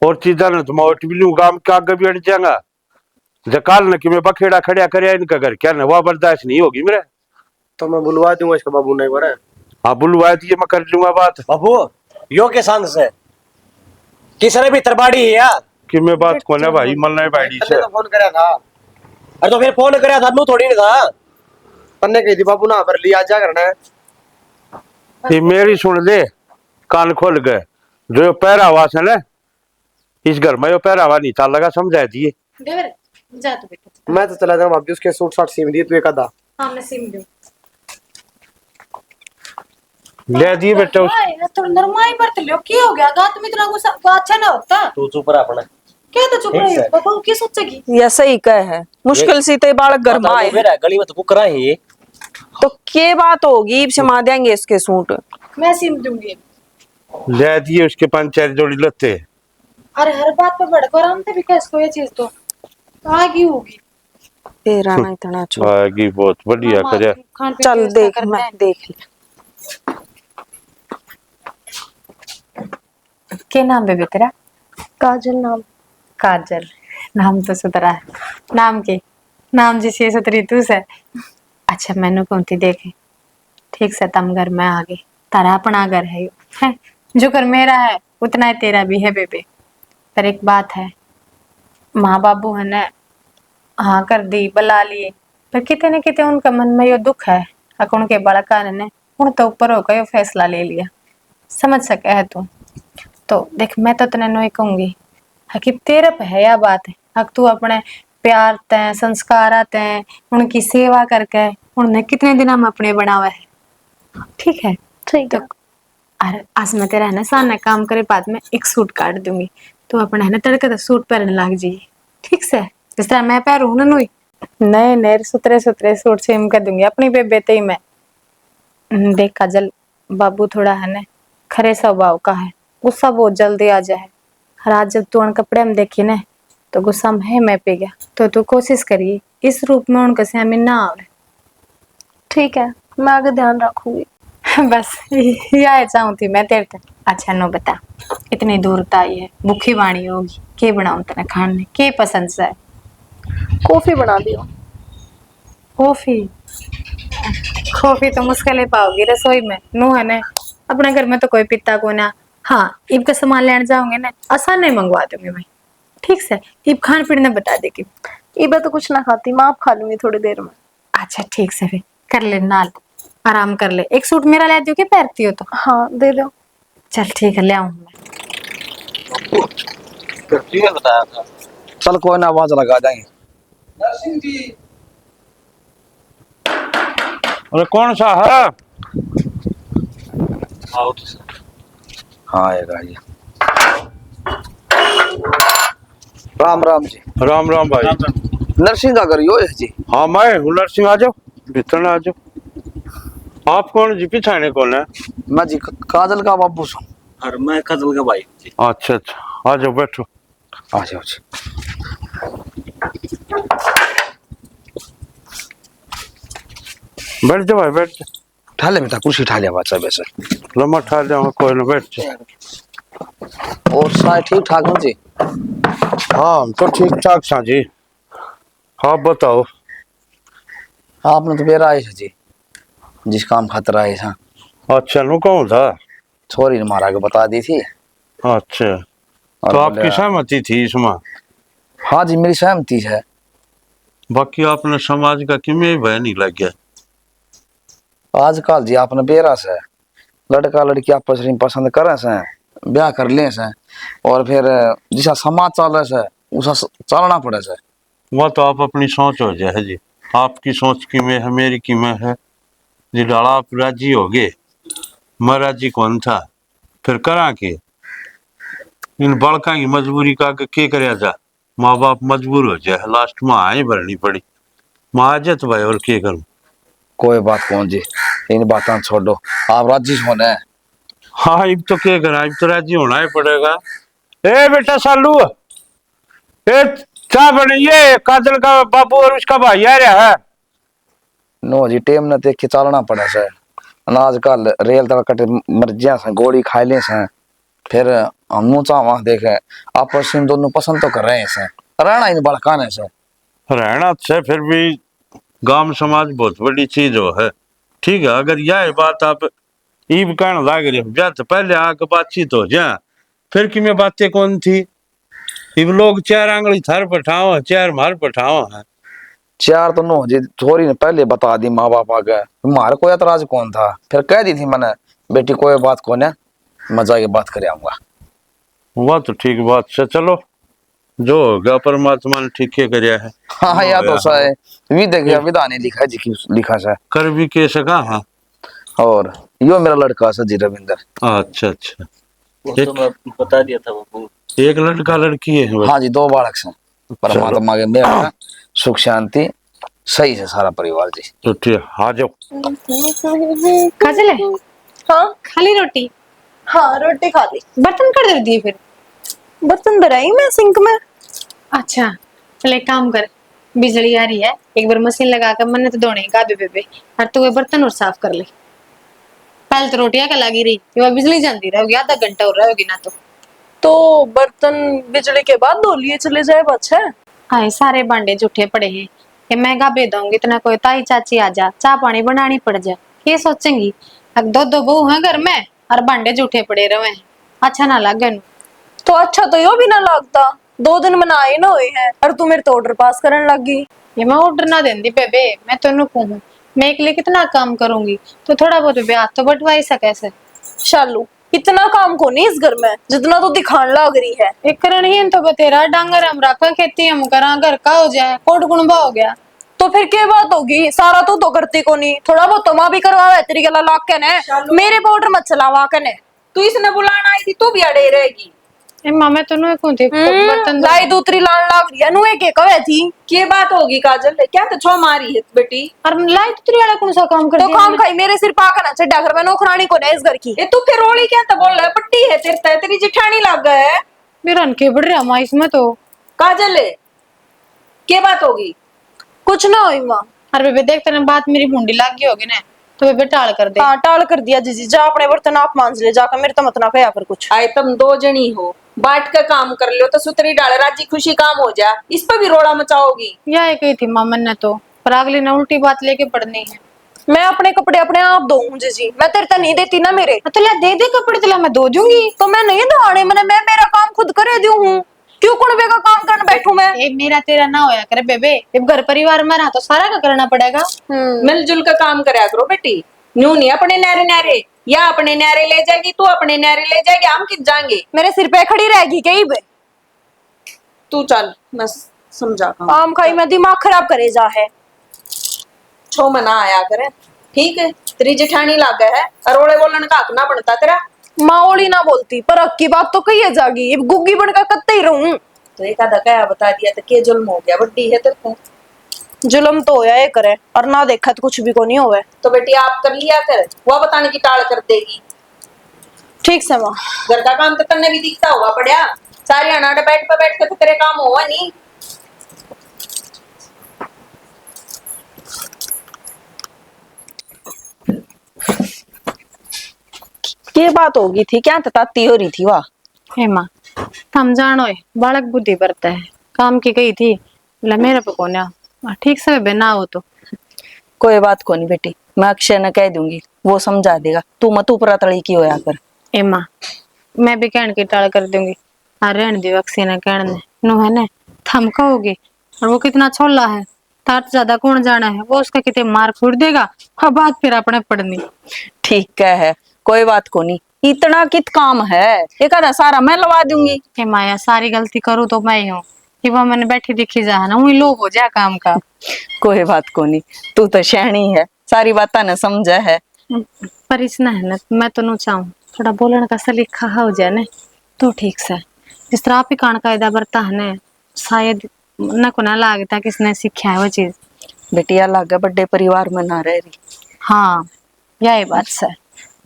Speaker 1: और चीजा न तुम और भी गांव का आगे भी अड़ जाएगा जकाल न कि मैं बखेड़ा खड़िया करे इनका घर क्या न वह बर्दाश्त नहीं होगी मेरे
Speaker 4: तो मैं बुलवा दूंगा इसका बाबू नहीं बड़ा
Speaker 1: हाँ बुलवाए दिए मैं कर लूंगा बात
Speaker 3: बाबू यो के संग से किसने भी तरबाड़ी है यार
Speaker 1: कि मैं बात को ना भाई मन नहीं बैठी से
Speaker 4: तो फोन कराया था
Speaker 3: अरे तो फिर फोन कराया था नू थोड़ी नहीं था
Speaker 4: पन्ने कही थी बाबू ना पर लिया जा करना है
Speaker 1: ये मेरी सुन ले कान खोल गए जो ये पैरा हुआ से ना इस घर में यो पैरा हुआ नहीं था लगा समझा दिए
Speaker 2: देवर जा तू बेटा
Speaker 4: मैं तो चला जाऊँ भाभी उसके सूट साट सीम दिए तू एक आधा
Speaker 2: हाँ मैं सिम दूँ
Speaker 1: ले दिए बेटा
Speaker 6: तो नरमाई बरत लियो की हो गया गात में इतना गुस्सा अच्छा ना होता
Speaker 3: तू चुप रहा अपना
Speaker 6: क्या तो चुप
Speaker 3: ठीक
Speaker 6: रही
Speaker 3: है।
Speaker 6: बाबू की सोचेगी
Speaker 7: या सही कह है मुश्किल से ते बालक घर में आए
Speaker 3: मेरा गली में तो कुकरा है ये
Speaker 7: तो के बात होगी क्षमा देंगे इसके सूट
Speaker 6: मैं सिम दूंगी
Speaker 1: ले दिए उसके पांच चार जोड़ी लत्ते
Speaker 6: अरे हर बात पे भड़को रहा हम भी कैसे ये चीज तो आगी होगी
Speaker 7: तेरा ना इतना छो
Speaker 1: आगे बहुत बढ़िया करे
Speaker 2: खान पीन
Speaker 7: चल
Speaker 2: की व्यवस्था
Speaker 7: देख
Speaker 2: करना
Speaker 7: मैं
Speaker 2: है।
Speaker 7: देख ले
Speaker 2: के नाम बेबी तेरा
Speaker 6: काजल नाम
Speaker 2: काजल नाम तो सुधरा है नाम जिसे सुधरी तू से अच्छा मैंने कौन थी देखे ठीक से तम घर में आ गई तारा अपना घर है यो, है जो घर मेरा है उतना ही तेरा भी है बेबे पर एक बात है माँ बाबू है ना हाँ कर दी बुला लिए पर कितने न कितने उनका मन में यो दुख है अकुण के बड़का ने उन तो ऊपर होकर यो फैसला ले लिया समझ सके है तू तो देख मैं तो तने नहीं कहूंगी हकीब तेरे पे है या बात है हक तू अपने प्यार तय संस्कार तय उनकी सेवा करके उन्हें कितने दिन हम अपने बनावे है ठीक है
Speaker 6: ठीक है
Speaker 2: अरे आज मैं तेरा है ना सामने काम करे बाद में एक सूट काट दूंगी तो अपना है ना तड़के तो सूट पहनने लग जाइए ठीक से जिस तरह मैं पैर हूं ना नई नए नए सुतरे सुतरे सूट सेम कर दूंगी अपनी बेबे ते ही मैं देख काजल बाबू थोड़ा है ना खरे स्वभाव का है गुस्सा बहुत जल्दी आ जाए रात जब तू उन कपड़े हम देखी ना तो गुस्सा में है मैं पे गया तो तू कोशिश करिए इस रूप में उनका से हमें ना आवे
Speaker 6: ठीक है मैं आगे ध्यान रखूंगी
Speaker 2: बस यह चाहूँ थी मैं तेरे तक अच्छा नो बता इतनी दूर आई है भूखी वाणी होगी के बनाऊं तेरे खाने के पसंद से है
Speaker 6: कॉफी बना दियो
Speaker 2: कॉफी कॉफी तो मुश्किल है पाओगी रसोई में नू है ना अपने घर में तो कोई पीता को ना हाँ ईब का सामान लेने जाऊंगे ना आसान नहीं मंगवा दूंगी मैं ठीक से ईब खान पीने ने बता देगी
Speaker 6: ईबा तो कुछ ना खाती मैं आप खा लूंगी थोड़ी देर में
Speaker 2: अच्छा ठीक से फिर कर ले नाल आराम कर ले एक सूट मेरा ले दो के पहनती हो तो
Speaker 6: हाँ दे दो
Speaker 2: चल ठीक है ले आऊं मैं
Speaker 3: बताया था
Speaker 8: चल कोई ना आवाज लगा जाएंगे
Speaker 1: अरे कौन सा है
Speaker 3: आओ तो सर।
Speaker 8: हाँ आएगा ये राम राम जी
Speaker 1: राम राम भाई
Speaker 8: नरसिंह का घर यो है जी
Speaker 1: हाँ मैं हूँ नरसिंह आ जाओ भीतर आ जाओ आप कौन जी पिछाने कौन है
Speaker 8: मैं जी काजल का बाबू सू
Speaker 3: और मैं काजल का भाई जी
Speaker 1: अच्छा अच्छा आ जाओ बैठो
Speaker 8: आ जाओ जी
Speaker 1: बैठ जा भाई, बैठ जा।
Speaker 8: उठा ले बेटा, कुर्सी उठा लिया बादशाह वैसे।
Speaker 1: लम्बा ठा जाऊंगा, कोई ना, बैठ जा।
Speaker 8: और सारे ठीक ठाक हो जी?
Speaker 1: हाँ, हम तो ठीक ठाक सा जी। हाँ बताओ।
Speaker 8: आपने तो बेरा आए जी, जिस काम खातर आए था।
Speaker 1: अच्छा, नु कौन था?
Speaker 8: छोरी ने मारा के बता दी थी।
Speaker 1: अच्छा,
Speaker 8: और
Speaker 1: तो
Speaker 8: बोले,
Speaker 1: आपकी सहमति थी इसमें?
Speaker 8: हाँ जी मेरी सहमति है।
Speaker 1: बाकी आपने समाज का किमें भय नहीं लग गया?
Speaker 8: आजकल जी आपने बेरा से लड़का लड़की आपस में पसंद करे से, ब्याह कर ले से, और फिर जिसा समाज चल से उसा चलना पड़े से।
Speaker 1: वो तो आप अपनी सोच हो जाए जी। आपकी सोच की में है, मेरी की में है जी। डाला आप राजी हो गए, मैं राजी कौन था, फिर करा के इन बड़का की मजबूरी का के करया जा। माँ बाप मजबूर हो जाए, लास्ट में आए भरनी पड़ी। महाजत भाई, और के करूं?
Speaker 8: कोई बात कौन जी, इन बातें छोड़ो, आप राजी होने हैं।
Speaker 1: हाँ, अब तो क्या करा, अब तो राजी होना ही पड़ेगा। ए बेटा सालू, ए चाय बनाइए, काजल का बाबू और उसका भाई आ रहा है।
Speaker 8: नो जी टेम ने देख के चलना पड़े से। आजकल रेल तक मर्जियां से गोली खा ले से, फिर हम चाह देखे आपस में दोनों पसंद तो कर रहे हैं से, रहना इन भड़काने से।
Speaker 1: रहना से फिर भी गांव समाज बहुत बड़ी चीज हो है। ठीक है, अगर यह बात आप ईब कहने लाग रहे हो जा, तो पहले आके बातचीत हो जा, फिर कि में बातें कौन थी। इब लोग चार आंगली थार पठाओ, चार मार पठाओ है।
Speaker 8: चार तो नो जी छोरी ने पहले बता दी माँ बाप आगे, तुम्हारा कोई एतराज कौन था, फिर कह दी थी मैंने बेटी कोई बात कौन है, मजा की बात करे आऊंगा।
Speaker 1: वह तो ठीक बात से, चलो जो होगा परमात्मा ने ठीक है करया है।
Speaker 8: हाँ या तो सा है विधि के विधान ही लिखा है जी, लिखा सा।
Speaker 1: कर भी के सका। हाँ,
Speaker 8: और यो मेरा लड़का सा जी रविंदर।
Speaker 1: अच्छा अच्छा,
Speaker 3: तो मैं बता दिया था बाबू।
Speaker 1: एक लड़का लड़की है बस?
Speaker 8: हाँ जी 2 बालक से, परमात्मा के मेहर में सुख शांति सही है सारा परिवार जी।
Speaker 1: तो ठीक, आ जाओ।
Speaker 2: काजल है,
Speaker 6: हाँ
Speaker 2: खाली रोटी?
Speaker 6: हाँ रोटी खा ली।
Speaker 2: बर्तन कर दे दिए फिर?
Speaker 6: बर्तन धराई मैं सिंक में।
Speaker 2: अच्छा, चल एक काम कर, बिजली आ रही है, एक बार मशीन लगा कर मैंने तो धोने का बेबे, और तू ये बर्तन और साफ कर ले। पहले तो रोटियां का लगी रही, ये बिजली जाती रहोगी, आधा घंटा हो रहा होगी ना।
Speaker 6: तो बर्तन बिजली के बाद धो लिए चले जाए बच्चे।
Speaker 2: हाय, सारे भांडे जूठे पड़े हैं कि महंगा भेज दूंगी, इतना कोई ताई चाची आ जा, चाय पानी बनानी पड़ जाए, ये सोचेंगी। अब 2 बहू हैं घर में और भांडे जूठे पड़े रहे हैं, अच्छा ना लगे।
Speaker 6: तो अच्छा तो यो भी ना लगता, 2 दिन मना आए ना हुए हैं और तू मेरे तो ऑर्डर पास करने लगी।
Speaker 2: ये मैं ऑर्डर ना देंदी बेबे, मैं तेनू कहूं, मैं एक लिए कितना काम करूंगी, तो थोड़ा बहुत ब्याह तो बटवा ही सके से।
Speaker 6: शालू इतना काम को नहीं इस घर में जितना तो दिखान लग रही है।
Speaker 2: एक करण ही तो बतेरा डांगर हम रखा, खेती हम करा, घर का हो जाए, कोट गुणबा हो गया।
Speaker 6: तो फिर क्या बात होगी, सारा तो करती को नहीं, थोड़ा बहुत तो माँ भी करवा तेरी गला लाग के ने, मेरे पे ऑर्डर मत चलावा के ने।
Speaker 5: तू इसने बुलाना आई थी, तू भी अड़े रहेगी।
Speaker 2: ए मामे तेनू कहूं थी बर्तन
Speaker 6: लाई दूसरी लान लाग रही है, नुए के कवे थी।
Speaker 5: क्या बात होगी काजल, क्या तो छो मारी है बेटी।
Speaker 2: और लाई तुतरी वाला कौन सा काम कर
Speaker 6: तो
Speaker 2: दिया
Speaker 6: काम
Speaker 2: मैंने?
Speaker 6: खाई मेरे सिर पाकर ना चढ़ा कर, मैं नौकरानी को ने इस घर की।
Speaker 5: ये तू फिर रोली क्या तो बोल रहा है, पट्टी है तेरे, तेरी जिठानी लग गए है।
Speaker 2: मेरा अनके बढ़ रहा माँ इसमें तो।
Speaker 5: काजल क्या बात होगी?
Speaker 6: कुछ ना हुई माँ।
Speaker 2: अरे बेबे देख, तेरे बात मेरी भूंडी लाग गई होगी ना, तो बेबे टाल कर दे।
Speaker 6: हाँ टाल कर दिया जीजी, जा अपने बर्तन आप मांज ले जाकर, मेरे तो मत ना कया कर कुछ।
Speaker 5: आए तुम 2 जनी हो, बांट कर काम कर लो तो सुतरी डाल, राजी खुशी काम हो जा, इस पर भी रोड़ा मचाओगी।
Speaker 2: यह कही थी माँ ने तो, पर अगली ने उल्टी बात लेके पढ़नी है।
Speaker 6: मैं अपने कपड़े अपने आप धोऊं जीजी, मैं तेरे तो नहीं देती ना मेरे।
Speaker 2: तो ले दे दे कपड़े, तो मैं धो दूंगी।
Speaker 6: तो मैं नहीं धोने, मैं मेरा काम खुद करे दूं हूँ, क्यों कुणबे का काम करने बैठू मैं।
Speaker 2: ए, मेरा तेरा ना होया करे बेबे, जब घर परिवार में रहा तो सारा का करना पड़ेगा।
Speaker 5: मिलजुल का काम करया करो बेटी, न्यू नहीं अपने नारे नारे, या अपने नारे ले जाएगी तू, अपने नारे ले जाएगी, हम किस जाएंगे।
Speaker 6: मेरे सिर पे खड़ी रहेगी कहीं बे।
Speaker 5: तू चल, मैं समझा
Speaker 6: आम खाई में दिमाग खराब करे जा है।
Speaker 5: छो मना आया करे, ठीक है, तेरी जेठानी लाग है, अरोड़े बोलन का हक ना बनता तेरा।
Speaker 6: माँ ओली ना बोलती, पर हक की बात तो कही जागी, ये गुग्गी बनकर कत्ते ही रहूं।
Speaker 5: तो एक आधा क्या बता दिया तो के जुल्म हो गया, बड्डी है तेरे को।
Speaker 6: जुल्म तो होया ये करे, और ना देखा तो कुछ भी को नहीं होवे।
Speaker 5: तो बेटी आप कर लिया कर, वह बताने की टाल कर देगी।
Speaker 6: ठीक से माँ।
Speaker 5: घर का काम तो करने भी दिखता हुआ पड़ा, सारे अनाड़े बैठ पे बैठ के तो तेरे काम हुआ नहीं। ये बात होगी थी क्या तताती हो रही थी वाह।
Speaker 2: हे माँ थम जानो है बालक बुद्धि बरता है काम की गई थी बोला मेरे पे कौन आ ठीक से बना हो तो
Speaker 5: कोई बात को नहीं बेटी, मैं अक्षय ने कह दूंगी, वो समझा देगा। तू मत ऊपरा तड़ी की होया कर।
Speaker 2: ए माँ मैं भी कहने की टाल कर दूंगी। हाँ रहने दो अक्षय ने कहने नो है ना थम कहोगे और वो कितना छोला है तार ज्यादा कौन जाना है वो उसका कितने मार फूट देगा। हाँ बात फिर अपने पढ़नी
Speaker 5: ठीक है कोई बात को नहीं, इतना कित काम है ये कहना सारा मैं लवा दूंगी।
Speaker 2: हे माया सारी गलती करूँ तो मैं ही हूँ कि वो मैंने बैठी दिखी जा ना वही लोग हो जाए काम का।
Speaker 5: कोई बात को नहीं, तू तो शहनी है, सारी बातें न समझे है।
Speaker 2: पर इसना है ना मैं तो नु चाहूँ थोड़ा बोलने का सलीका हो जाए ना तो ठीक से जिस तरह आप ही कान कायदा बरता है ना शायद न को ना लागता किसने सीखा है वो चीज।
Speaker 5: बेटिया लागे बड़े परिवार में ना रह रही।
Speaker 2: हाँ यही बात से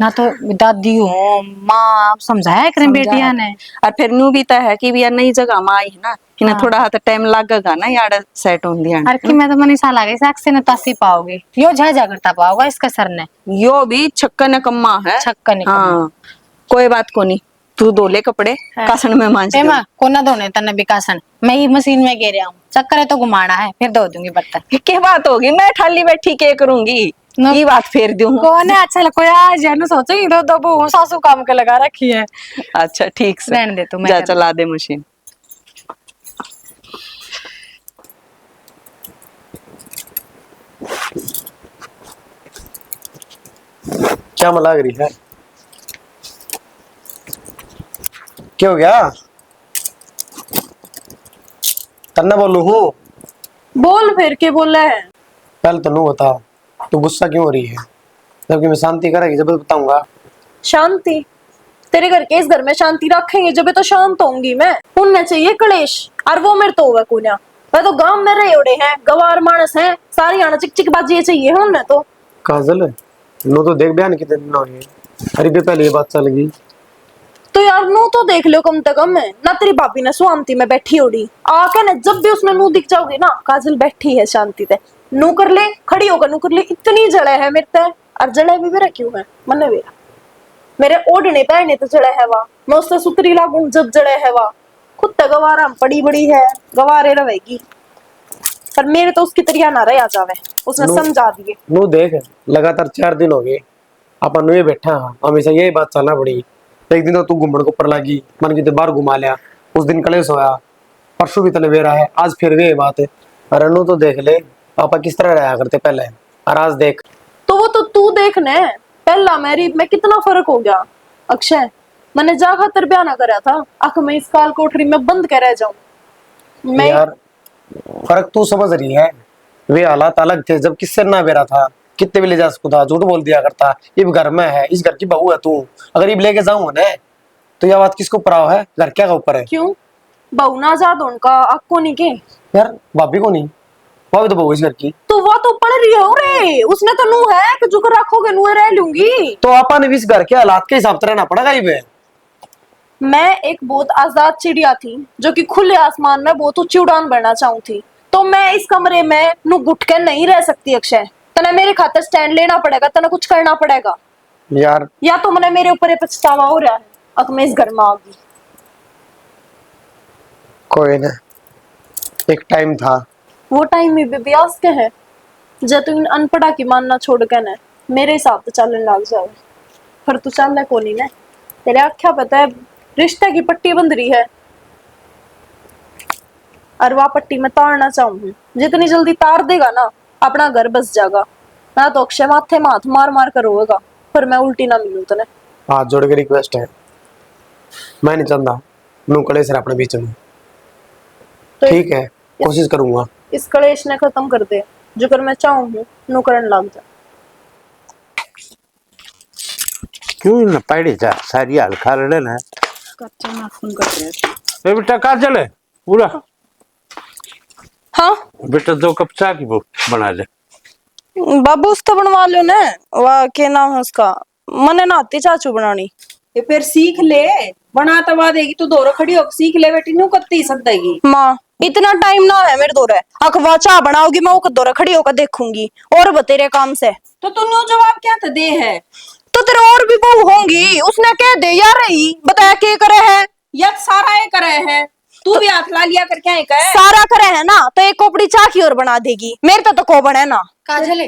Speaker 2: ना तो दादी हो माँ समझाया करें बेटिया ने
Speaker 5: और फिर न्यू भी तो है कि भी यार नई जगह में आई है ना, इन्हें
Speaker 2: हाँ।
Speaker 5: थोड़ा हाथ टाइम लगेगा ना यार सेट होने दिया।
Speaker 2: अरे कि मैं तो मनीषा लागे साक्षी ने तासी पाओगे यो झाझा करता पाओगा इसका सर ने
Speaker 5: यो भी छक्का कम्मा है।
Speaker 2: छक्का निकम्मा।
Speaker 5: हाँ कोई बात को नहीं, तू धो ले कपड़े कासन में मांझ
Speaker 2: ए माँ को ना धोने तने विकासन मैं ही मशीन में गिर हूँ चक्कर है तो घुमाना है फिर धो दूंगी बर्तन।
Speaker 5: क्या बात होगी, मैं ठाली बैठी के करूंगी ये बात फेर दूं।
Speaker 2: कौन है अच्छा कोई आज है ना सोचो दो दो बहू सासू काम के लगा रखी है।
Speaker 5: अच्छा ठीक से
Speaker 2: रहने दे तू मैं
Speaker 5: जा
Speaker 2: कर
Speaker 5: चला दे मशीन।
Speaker 4: क्या मन लाग रही है क्या हो गया तन्ने बोलू हूँ
Speaker 6: बोल फिर के बोला है।
Speaker 4: पहले तो नू बता तू गुस्सा क्यों हो रही है जबकि मैं शांति करेगी जब बताऊंगा।
Speaker 6: शांति तेरे घर के इस घर में शांति रखेंगे जब तो शांत होंगी मैं। उनने चाहिए कलेश और वो मेरे तो होगा कुन्या मैं तो गांव में रहे उड़े हैं गवार मानस हैं सारी आना चिक चिक बाजी चाहिए उनने तो।
Speaker 4: काजल नू तो देख बयान कितने दिन हो गए अरे भी पहले ये बात चल गई
Speaker 6: तो यार नू तो देख लो कम से कम है ना तेरी भाभी ने सुहामती में बैठी उड़ी आके ना जब भी उसने नू दिख जाओगी ना काजल बैठी है शांति से नू कर ले खड़ी होकर नू कर ले इतनी जड़े है मेरे ते और जड़े भी मेरा क्यों है मने मेरे ओढ़ने पहने तो जड़े है वह मैं उससे सुतरी लागू जब जड़े है वह खुद तक गवारा पड़ी बड़ी है गवारे रहेगी पर मेरे तो उसकी तरिया ना रह जावे उसने समझा दिए।
Speaker 4: नू देख लगातार 4 दिन हो गए अपन नु ये बैठा हाँ हमेशा यही बात चलना पड़ी। एक दिन तो तू घूमने को ऊपर लगी मन की बाहर घुमा लिया उस दिन कलेश होया परसों भी तने वेरा है आज फिर वे बात है। अरे नू तो देख ले आपा किस तरह रहा करते पहले और आज देख
Speaker 6: तो वो तो तू देखने पहला मेरी में कितना फर्क हो गया। अक्षय मैंने जा खातर ब्याह ना करा था आख मैं इस काल कोठरी में बंद कर रह जाऊं मैं।
Speaker 4: यार फर्क तू समझ रही है वे हालात अलग थे जब किससे ना बेरा था कितने भी ले जा सकता झूठ बोल दिया करता ये घर में है इस घर की बहू है तू अगर ये लेके जाऊंगा ना तो यह बात किसको ऊपर है घर क्या का ऊपर है।
Speaker 6: क्यों बहू ना आजाद उनका आपको नहीं के
Speaker 4: यार भाभी को नहीं भाभी तो बहू इस घर की
Speaker 6: तो वो तो पढ़ रही है रे उसने तो नू है कि जो कर रखोगे नू रह लूंगी
Speaker 4: तो आपा ने भी इस घर के हालात के हिसाब से रहना पड़ेगा ये।
Speaker 6: मैं एक बहुत आजाद चिड़िया थी जो कि खुले आसमान में बहुत ऊंची उड़ान भरना चाहूँ थी तो मैं इस कमरे में नू घुट के नहीं रह सकती। अक्षय तने मेरे खातिर स्टैंड लेना पड़ेगा तने कुछ करना पड़ेगा
Speaker 4: यार
Speaker 6: या तो मैंने मेरे ऊपर पछतावा हो रहा है अब मैं इस घर में आ गई।
Speaker 4: कोई ना एक टाइम था
Speaker 6: वो टाइम में भी ब्यास के है जब तू इन अनपढ़ा की मानना छोड़ के ना मेरे हिसाब से चलने लग जाए पर तू चल को नहीं ना तेरे आख्या पता है रिश्ते की पट्टी बंध रही है और वह पट्टी में तारना चाहूँ जितनी जल्दी तार देगा ना अपना घर बस जाएगा ना तो अक्षय माथे में हाथ मार मार कर रोएगा पर मैं उल्टी ना मिलूं तने।
Speaker 4: हाथ जोड़ के रिक्वेस्ट है मैं नहीं चाहता नू कलेश रहे अपने बीच में
Speaker 6: तो
Speaker 4: ठीक है कोशिश करूंगा
Speaker 6: इस कलेश ने खत्म कर दे जो कर मैं चाहूँ नौकरन लग जा।
Speaker 1: क्यों न पड़ी जा सारी हाल खा रहे ना
Speaker 6: कच्चा ना फोन कर रहे
Speaker 1: ए बेटा कहाँ चले पूरा
Speaker 7: हाँ
Speaker 1: बेटा 2 कप चाय की वो बना दे।
Speaker 7: बाबू उसका बनवा लो ना वाह क्या नाम है उसका मने ना आती चाचू बनानी।
Speaker 5: ये फिर सीख ले बना तवा देगी तू दोरो खड़ी होकर सीख ले बेटी नू कत्ती सद देगी।
Speaker 7: माँ इतना टाइम ना है मेरे दौरे अखवा चाह बनाओगी मैं दौरे खड़ी होकर देखूंगी और बतेरे काम से
Speaker 5: तो तू न्यू जवाब क्या था दे है
Speaker 6: तो तेरे और भी बहू होंगी, उसने कह दे यार रही बताया के करे है।
Speaker 5: यह सारा ये करे है, तू भी हाथ ला लिया करके है कहे।
Speaker 6: सारा करे है ना तो एक कोपड़ी चाह की और बना देगी, मेरे तो कोबड़ है ना।
Speaker 2: काजल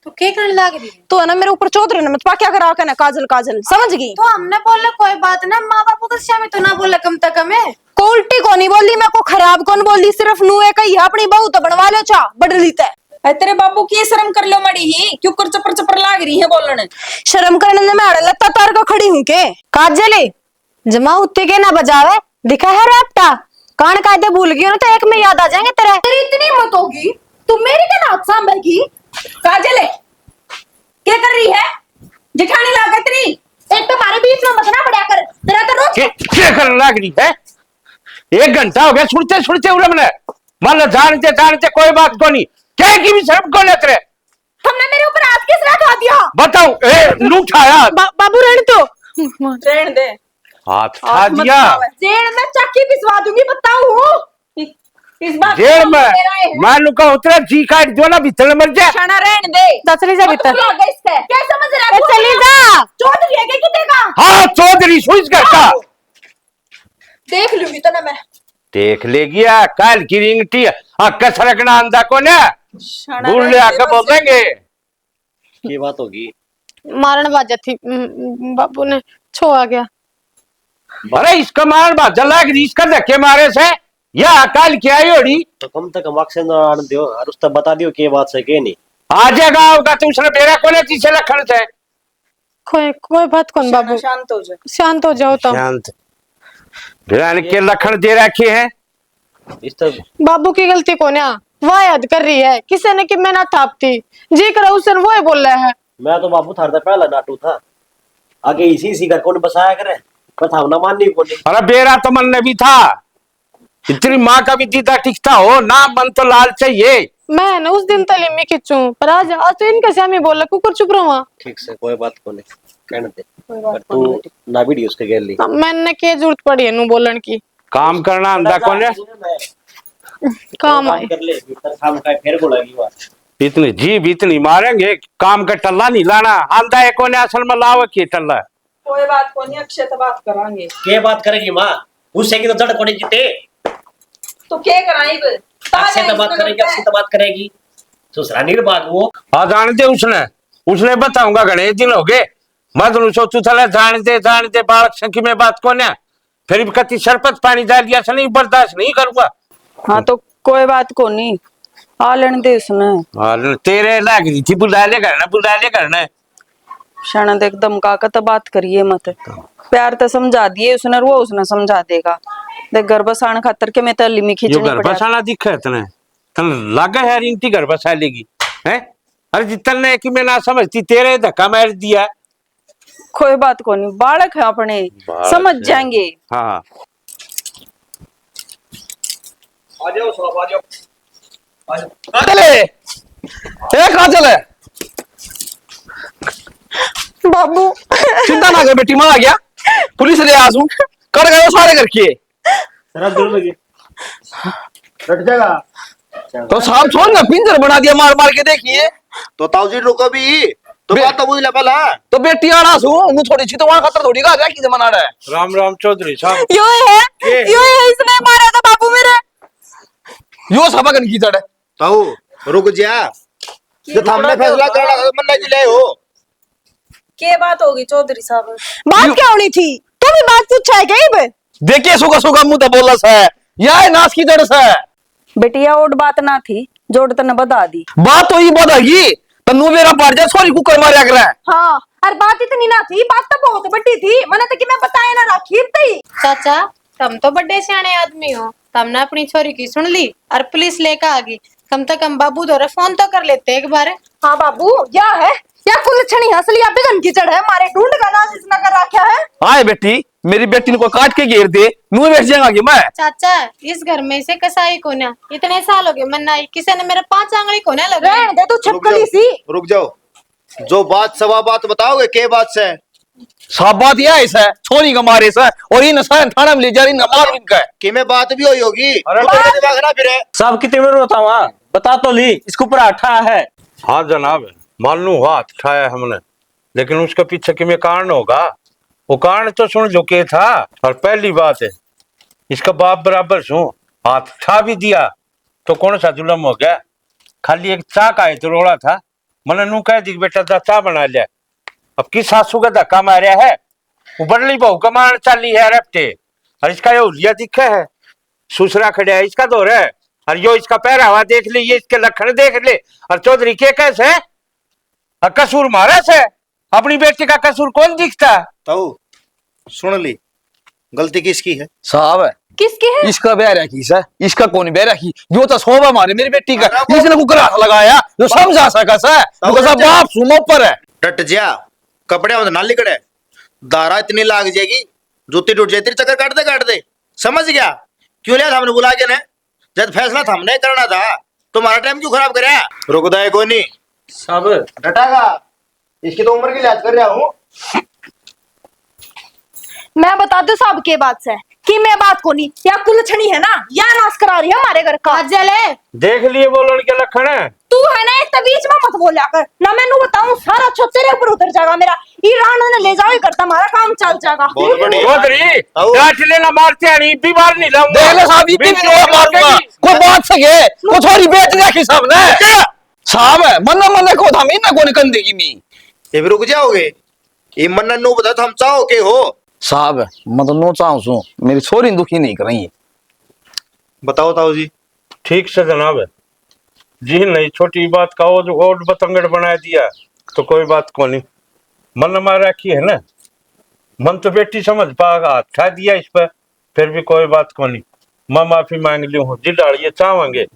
Speaker 2: तो के करने लग रही है?
Speaker 6: तो है ना मेरे ऊपर चौधरी ने मत क्या करा के ना काजल काजल समझ गई।
Speaker 2: तो हमने बोले कोई बात ना, माँ बापू को श्यामी तो ना बोले कम तक हमें।
Speaker 6: को उल्टी को नहीं बोली, मैं को खराब कौन बोली, सिर्फ नुए कही है अपनी बहू तो बनवा लो चा बड़ लीता है।
Speaker 5: अरे तेरे बाबू की शर्म कर लो मड़ी ही, क्यों कर चपर चपर लाग रही है बोलने।
Speaker 6: शर्म करने में मैं लत्ता तार का खड़ी हूं के।
Speaker 2: काजल जमा उत्ते के ना बजावे, दिखा है रैप्टा कान कायदे भूल गई हो ना तो एक में याद आ जाएंगे तेरे।
Speaker 6: तेरी इतनी मत होगी, तू मेरी के नाथ सांभेगी।
Speaker 5: काजल क्या कर रही है, जेठानी लागत रही।
Speaker 6: एक तो हमारे बीच में मत ना बढ़िया कर, तेरा तो रोज
Speaker 1: क्या करने लग रही है? 1 घंटा हो गया सुनते सुनते उरे मैंने मान लो जानते जानते कोई बात को नहीं, क्या की भी शर्म को लेते रहे।
Speaker 6: तुमने मेरे ऊपर हाथ किस तरह खा दिया?
Speaker 1: बताओ लू उठाया
Speaker 6: बाबू रहने तो
Speaker 5: रहने दे,
Speaker 1: हाथ खा दिया।
Speaker 6: जेल में चक्की पिसवा दूंगी बताऊं।
Speaker 5: इस बात
Speaker 1: जेल में मैं लुका उतरा जी काट दो ना भीतर मर जाए।
Speaker 5: क्षणा रहने दे,
Speaker 2: चली जा भीतर।
Speaker 6: क्या समझ रहा है?
Speaker 2: चली जा।
Speaker 6: चौधरी है कि देगा?
Speaker 1: हाँ चौधरी सुइस करता
Speaker 6: देख लूंगी तो ना मैं।
Speaker 1: देख ले गया कल की रिंगटी अक्का सरकना अंधा को ना भूल ले आकर बोलेंगे।
Speaker 3: ये बात होगी।
Speaker 2: मारन बाजा थी बाबू ने छो आ गया।
Speaker 1: अरे इसका मार बाजा लाग इसका धक्के मारे से या अकाल क्या आई होड़ी।
Speaker 3: तो कम तक हम अक्सर आन दियो और उस तक बता दियो के बात से के नहीं
Speaker 1: आ जाएगा होगा तो उसने बेरा को ने तीसरे लखन से
Speaker 2: कोई बात कौन बाबू,
Speaker 5: शांत हो जा।
Speaker 2: शांत हो जाओ तो।
Speaker 1: शांत बेरा के लखन दे रखे हैं।
Speaker 3: इस तक
Speaker 2: बाबू की गलती को ना वह याद कर रही है, किसी ने कि मैं ना थापती जी करा उसने वो बोल रहा है।
Speaker 3: मैं तो बाबू थारदा पहला नाटू था, आगे इसी घर कौन बसाया करे कथा ना माननी को नहीं।
Speaker 1: अरे बेरा तो मन ने भी था, इतनी माँ का भी दीदा टिकता हो ना मन तो लाल चाहिए।
Speaker 2: मैं ना उस दिन तली में खिंचू पर आज तो इनके सामने बोला कुकर चुप रहा।
Speaker 3: ठीक से कोई बात को नहीं कहने दे, पर तू ना वीडियो उसके गेल ली
Speaker 2: मैंने क्या जरूरत पड़ी है नु बोलन की।
Speaker 1: काम करना अंधा को ने
Speaker 2: काम आए
Speaker 3: कर ले भीतर काम का फिर बोलेगी बात।
Speaker 1: इतनी जीभ इतनी मारेंगे काम का टल्ला नहीं लाना आंधा को ने असल में लाव की टल्ला।
Speaker 5: कोई बात को नहीं, अक्षय तो बात करांगे।
Speaker 3: के बात करेगी माँ, उससे की तो जड़ कोनी जीते
Speaker 5: तो क्या कराई
Speaker 3: अच्छे तो बात करेगी, अच्छी तो बात करेगी ससुरानी की बात वो
Speaker 1: हाँ जानते उसने बताऊंगा घने दिन हो गए मैं तो सोचू था जानते बालक संख्य में बात को ना फिर कति शरबत पानी डाल दिया से नहीं बर्दाश्त नहीं करूंगा।
Speaker 5: हाँ तो कोई बात को नहीं, आ लेने दे उसने।
Speaker 1: हाँ तेरे लग रही थी बुला ले करना
Speaker 5: शानद एकदम काका तो बात करिए मत, प्यार तो समझा दिए उसने, वो उसने समझा देगा। देख घर बसाने खातर के मैं तो लिमी खींचनी
Speaker 1: घर बसाना दिखा है तने तन लगा है रिंटी घर बसा लेगी हैं। अरे जितने कि मैं ना समझती तेरे धक्का मार दिया।
Speaker 5: कोई बात को नहीं, बालक है अपने समझ जाएंगे।
Speaker 1: हाँ
Speaker 8: आ जाओ सब आ जाओ कहाँ चले कहाँ चले
Speaker 7: बाबू
Speaker 8: चिंता ना कर बेटी, मैं आ गया पुलिस ले आया हूँ कर गए वो सारे करके
Speaker 3: रख दो लगे रट जाएगा
Speaker 8: तो साहब छोड़ ना पिंजर बना दिया मार मार के देखिए
Speaker 9: तो ताऊजी रुको भी तो बात तो बुझ पहला
Speaker 8: तो बेटी आना सू मु थोड़ी सी तो वहां खतर थोड़ी का की जमाना है।
Speaker 1: राम राम चौधरी साहब
Speaker 6: यो है इसने मारा था बाबू मेरे।
Speaker 8: यो सबकन की जड़
Speaker 9: ताऊ रुक जा, जो हमने फैसला करना था मन नहीं ले हो।
Speaker 5: क्या बात होगी चौधरी साहब?
Speaker 6: बात क्या होनी थी, तू भी बात पूछा है क्या बे?
Speaker 8: देखिए सुगा सुगा मुंह तो बोला सा है यह नाश की जड़ सा है।
Speaker 5: बेटिया और बात ना थी जोड़ तने बता दी
Speaker 8: बात तो ही बतागी तन्नू मेरा पड़ जा सॉरी कुकर मारया कर।
Speaker 6: हाँ अरे बात इतनी ना थी, बात तो बहुत बड़ी थी, मैंने तो कि मैं बताया ना राखी थी।
Speaker 2: चाचा तुम तो बड़े सियाने आदमी हो, तुमने अपनी छोरी की सुन ली और पुलिस लेकर आ गई, कम से कम बाबू दौरे फोन तो कर लेते एक बार।
Speaker 6: हाँ बाबू या है या कुल छनी हंसली या बिगन की चढ़ है, मारे ढूंढ का नाश इसना कर रखा है।
Speaker 8: आए बेटी मेरी बेटी को काट के घेर दे मुंह बैठ जाएगा मैं।
Speaker 2: चाचा इस घर में से कसाई को ना इतने साल हो गए मन आई किसी ने मेरे 5 आंगली को ना लगा।
Speaker 6: रहने दे तू छपकली सी।
Speaker 9: रुक जाओ, जो बात सवा बात बताओगे के बात से
Speaker 8: सब बात यह है सर छोरी का मारे सर और इन सर थाना में ले जा इनका मार इनका
Speaker 9: कि में बात भी हुई होगी। दिमाग ना फिरे
Speaker 3: सब कितने में रोता हुआ बता तो ली इसके ऊपर अठा है।
Speaker 1: हाँ जनाब मालूम हाथ उठाया हमने लेकिन उसके पीछे कि में कारण होगा, वो कारण तो सुन जो के था। और पहली बात है, इसका बाप बराबर सू, हाथ उठा भी दिया तो कौन सा जुलम हो गया। खाली एक चाह का तो रोड़ा था, मैंने नू कह दी बेटा जा चाह बना लिया। अब किस सासू का धक्का मारा है, वो बड़ली बहू का मार चाली है रपटे। और इसका ये उलिया दिखा है, सुसरा खड़ा है इसका दौर है। और यो इसका पहरावा देख ले, ये इसके लक्षण देख ले। और चौधरी के कैसे और कसूर मारा से, अपनी बेटी का कसूर कौन दिखता।
Speaker 9: ताऊ सुन ली, गलती किसकी है?
Speaker 8: साहब
Speaker 6: किसकी है?
Speaker 8: इसका बह रखी सर, इसका कौन बह रखी, जो तो शोभा मारे मेरी बेटी का, इसने कुकर हाथ लगाया जो समझा सका सर, बाप सुनो पर है।
Speaker 9: डट जा, कपड़े में ना लिकड़े, दारा इतनी लाग जाएगी जूती टूट जाती, चक्कर काट दे। समझ गया? क्यों लिया था हमने बुला के ने? जब फैसला था हमने करना था, तुम्हारा टाइम क्यों खराब करे? रुकदा है कोई नहीं
Speaker 3: सब
Speaker 9: डटागा, इसकी तो उम्र की लिहाज कर रहा हूँ।
Speaker 6: मैं बता दू साहब के बात से कि मैं बात को नहीं, या कुलछणी है ना, या नाश करा रही है हमारे घर का। जले
Speaker 1: देख लिए बोलन के लक्षण है।
Speaker 6: तू है ना, एक बीच में मत बोलिया कर ना। मैं बताऊं सारा छो तेरे ऊपर उतर जाएगा मेरा। ईरान ने ले जाओ करता, हमारा काम चल जाएगा।
Speaker 9: बहुत बढ़िया।
Speaker 1: चौधरी डांट लेना, मारते नहीं, इतनी बार नहीं लाऊंगा।
Speaker 8: देख ले साहब, इतनी भी नहीं मारूंगा, कोई बात सके को थोड़ी बेच रखी सब ने साहब है, मन्ना को था मीना को निकल देगी मी।
Speaker 9: ये भी रुक जाओगे? ये मन्ना नो बता तो हम चाहो के हो
Speaker 8: साहब मैं तो नो चाहूं सू, मेरी छोरी दुखी नहीं कर रही है।
Speaker 9: बताओ ताऊ जी।
Speaker 1: ठीक से जनाब है जी, नहीं छोटी बात का वो जो और बतंगड़ बना दिया तो कोई बात को नहीं। मन मार रखी है ना, मन तो बेटी समझ पागा, था दिया इस पर, फिर भी कोई बात को नहीं। मैं माफी मांग ली हूँ, जिस डाल ये चाहेंगे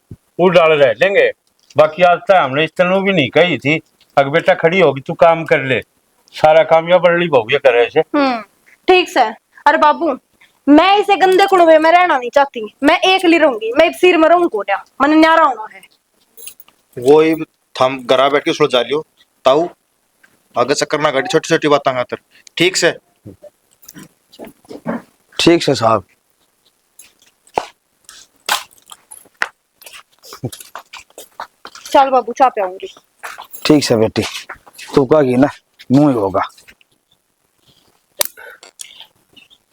Speaker 1: वो डाल रह लेंगे। बाकी आज तक हमने इस तरह भी नहीं कही थी, अगर बेटा खड़ी होगी तू काम कर ले, सारा काम या बड़ली बहू ये करे से।
Speaker 6: ठीक से। अरे बाबू, मैं इसे गंदे कुड़वे में रहना नहीं चाहती, मैं एकली रहूंगी। मैं सिर में रहूं को क्या, मन न्यारा होना है।
Speaker 9: वो ही थम घरा बैठ के सुलझा लियो ताऊ, आगे चक्कर ना गाड़ी, छोटी छोटी बातें खातर। ठीक से?
Speaker 8: ठीक से साहब।
Speaker 6: चल बाबू, चाह पियाऊंगी।
Speaker 8: ठीक से बेटी, तू कहेगी ना मुंह ही होगा।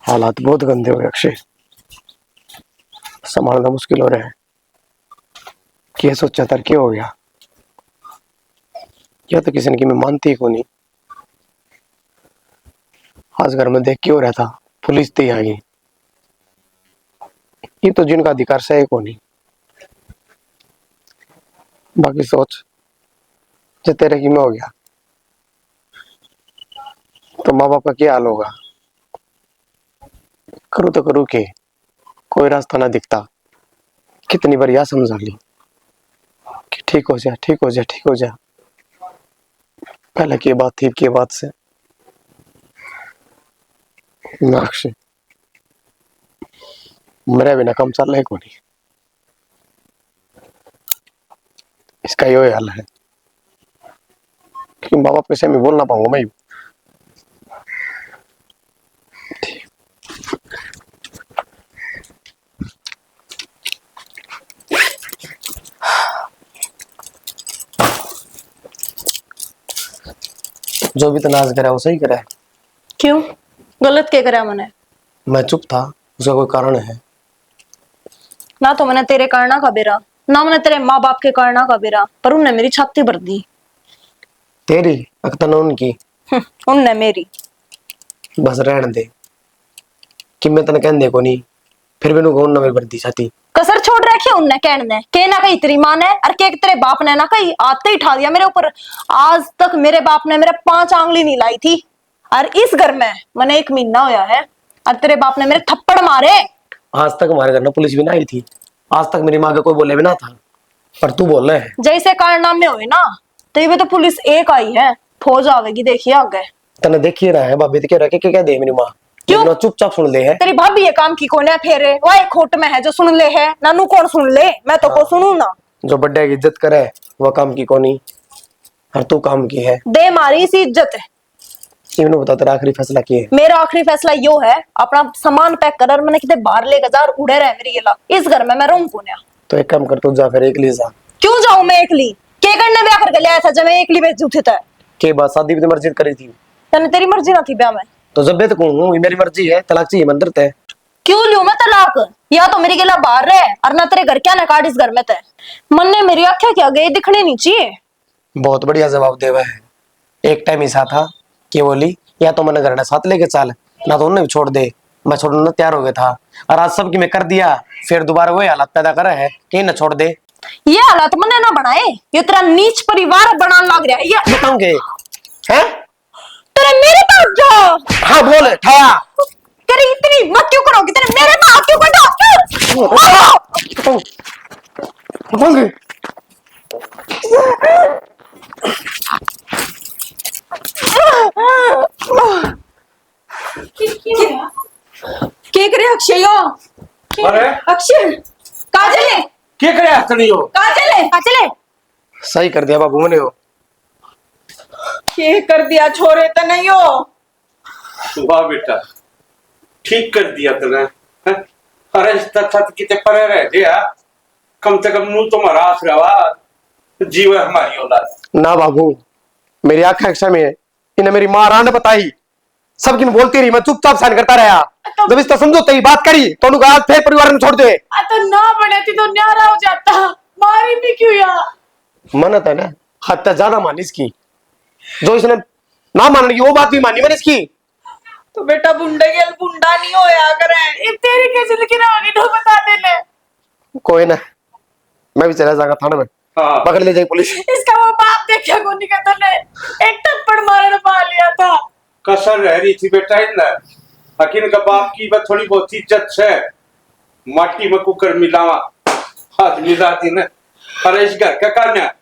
Speaker 4: हालात बहुत गंदे हो गए अक्षय, संभालना मुश्किल हो रहा है। क्या सोचा था, क्या हो गया? या तो किसी ने कि मैं मानती को नहीं। आज घर में देख के हो रहा था, पुलिस थी आ गई। ये तो जिनका अधिकार से को नहीं। बाकी सोच, जो तेरे की में हो गया तो माँ बाप का क्या हाल होगा? करूँ तो करूँ के, कोई रास्ता ना दिखता। कितनी बार यह समझा ली कि ठीक हो जा, ठीक हो जा, ठीक हो जा। पहले की बात थी, की बात से अक्षय मेरे बिना काम चल रहा है को नहीं। इसका यो हाल है कि माँ बाप कैसे मैं बोल ना पाऊंगा मैं। जो भी तनाज करा वो सही करा है।
Speaker 6: क्यों गलत क्या करा मैंने?
Speaker 4: मैं चुप था, उसका कोई कारण है?
Speaker 6: ना तो मैंने तेरे कारण का बेरा, ना मैंने तेरे माँ बाप के कारण का बेरा, पर उनने मेरी छाती भर दी।
Speaker 4: तेरी अक्तन उनकी?
Speaker 6: उनने मेरी।
Speaker 4: बस रहने दे कि मैं तने कहने को नहीं, फिर भी उन्होंने मेरी भर दी छाती।
Speaker 6: कसर छोड़ रखी है उनने कहने के ना कही तेरी माँ ने और के तेरे बाप ने ना कही, आते ही ठा दिया मेरे ऊपर। आज तक मेरे बाप ने मेरे 5 आंगली नहीं लाई थी, और इस घर में मैंने 1 महीना होया है और तेरे बाप ने मेरे थप्पड़ मारे।
Speaker 4: आज तक हमारे घर में पुलिस भी ना आई थी, आज तक मेरी माँ का कोई बोले भी ना था, पर तू बोल रहा है।
Speaker 6: जैसे कारनामे हुए ना, तो ये तो पुलिस एक आई है, फौज आवेगी, देखिए आगे।
Speaker 4: तने देखिए रहा है भाभी, तो क्या रखे क्या दे मेरी माँ?
Speaker 6: क्यों?
Speaker 4: चुपचाप सुन ले है।
Speaker 6: तेरी भाभी ये काम की कौन है? फेरे वो एक खोट में है जो सुन ले है, नानू कौन सुन ले? मैं तो को सुनू ना।
Speaker 4: जो बड्डे की इज्जत करे वो काम की कोनी, और तू काम की है।
Speaker 6: दे मारी सी इज्जत है।
Speaker 4: इन्होंने बता तेरा आखिरी फैसला क्या है?
Speaker 6: मेरा आखिरी फैसला यो है, अपना सामान पैक कर और मैंने कितने बाहर ले गजार उड़े रहे मेरी गेला। इस घर में मैं रहूं कौन?
Speaker 4: तो एक काम कर, तू जा फिर एकली जा।
Speaker 6: क्यों जाऊं मैं एकली? के करने ब्याह करके लिया था जब मैं एकली बेच जूठे था?
Speaker 4: के बाद शादी भी तो मर्जी करी थी।
Speaker 6: तने तेरी मर्जी ना थी ब्याह में
Speaker 4: तो जब भी तो कहूँ मेरी मर्जी है, तलाक चाहिए मंदिर तय।
Speaker 6: क्यों लूं मैं तलाक? या तो मेरी गिला बाहर रहे और ना तेरे घर क्या ना काट इस घर में तय। मन ने मेरी आंखें क्या गई दिखने नहीं चाहिए।
Speaker 4: बहुत बढ़िया जवाब देवा है। एक टाइम ऐसा था कि बोली या तो मैंने घर साथ लेके चल, ना तो उन्हें भी छोड़ दे। मैं छोड़ने तैयार हो गया था और आज सबकी मैं कर दिया, फिर दोबारा वही हालत पैदा कर है कि न छोड़ दे।
Speaker 6: ये हालात मने ना बनाए, ये तेरा नीच परिवार बनाने लग रहा है। ये
Speaker 4: बताऊंगे हैं?
Speaker 6: तेरे मेरे पास जा।
Speaker 4: हाँ बोल ठाया।
Speaker 6: तेरी इतनी हिम्मत क्यों करोगी? तेरे मेरे पास क्यों बैठा?
Speaker 4: बताऊंगे।
Speaker 6: के करे अक्षय?
Speaker 1: अरे
Speaker 6: अक्षय काजल है।
Speaker 1: क्या करे हस्तनी हो?
Speaker 6: काजल है, काजल है।
Speaker 4: सही कर दिया बाबू मैंने। हो
Speaker 5: के कर दिया छोरे तो नहीं हो।
Speaker 1: वाह बेटा, ठीक कर दिया तूने। हैं? अरे इस तथ्य कितने परे रह गया, कम से कम नू तुम्हारा आश्रवा जीव है हमारी औलाद।
Speaker 4: ना बाबू, मेरी आंखें अक्षय में है। इन्हें मेरी माँ रान बताई, सबकी मैं बोलती रही, मैं चुपचाप सहन करता रहा। जब इसका समझो तेरी बात करी तो उन्होंने कहा फिर परिवार में छोड़ दे।
Speaker 2: तो ना बने थी तो न्यारा हो जाता, मारी भी क्यों यार?
Speaker 4: मनत है ना, हद तक ज्यादा मानी इसकी। जो इसने ना मानने की वो बात भी मानी मैंने इसकी।
Speaker 5: तो बेटा बुंडे गेल बुंडा नहीं होया करे।
Speaker 2: तेरी कैसे लिखी ना होगी तो बता देने।
Speaker 4: कोई ना, मैं भी चला जाऊंगा थाने में,
Speaker 1: हाँ।
Speaker 4: पकड़ ले जाएगी पुलिस।
Speaker 2: इसका वो बाप देखा को नहीं कहता ने एक थप्पड़ मारने पा लिया था।
Speaker 1: कसर रह रही थी बेटा इतना, हकीन का बाप की बस थोड़ी बहुत इज्जत है। माटी में कुकर मिलावा हाथ मिला दी ना। अरे इस घर का कान्या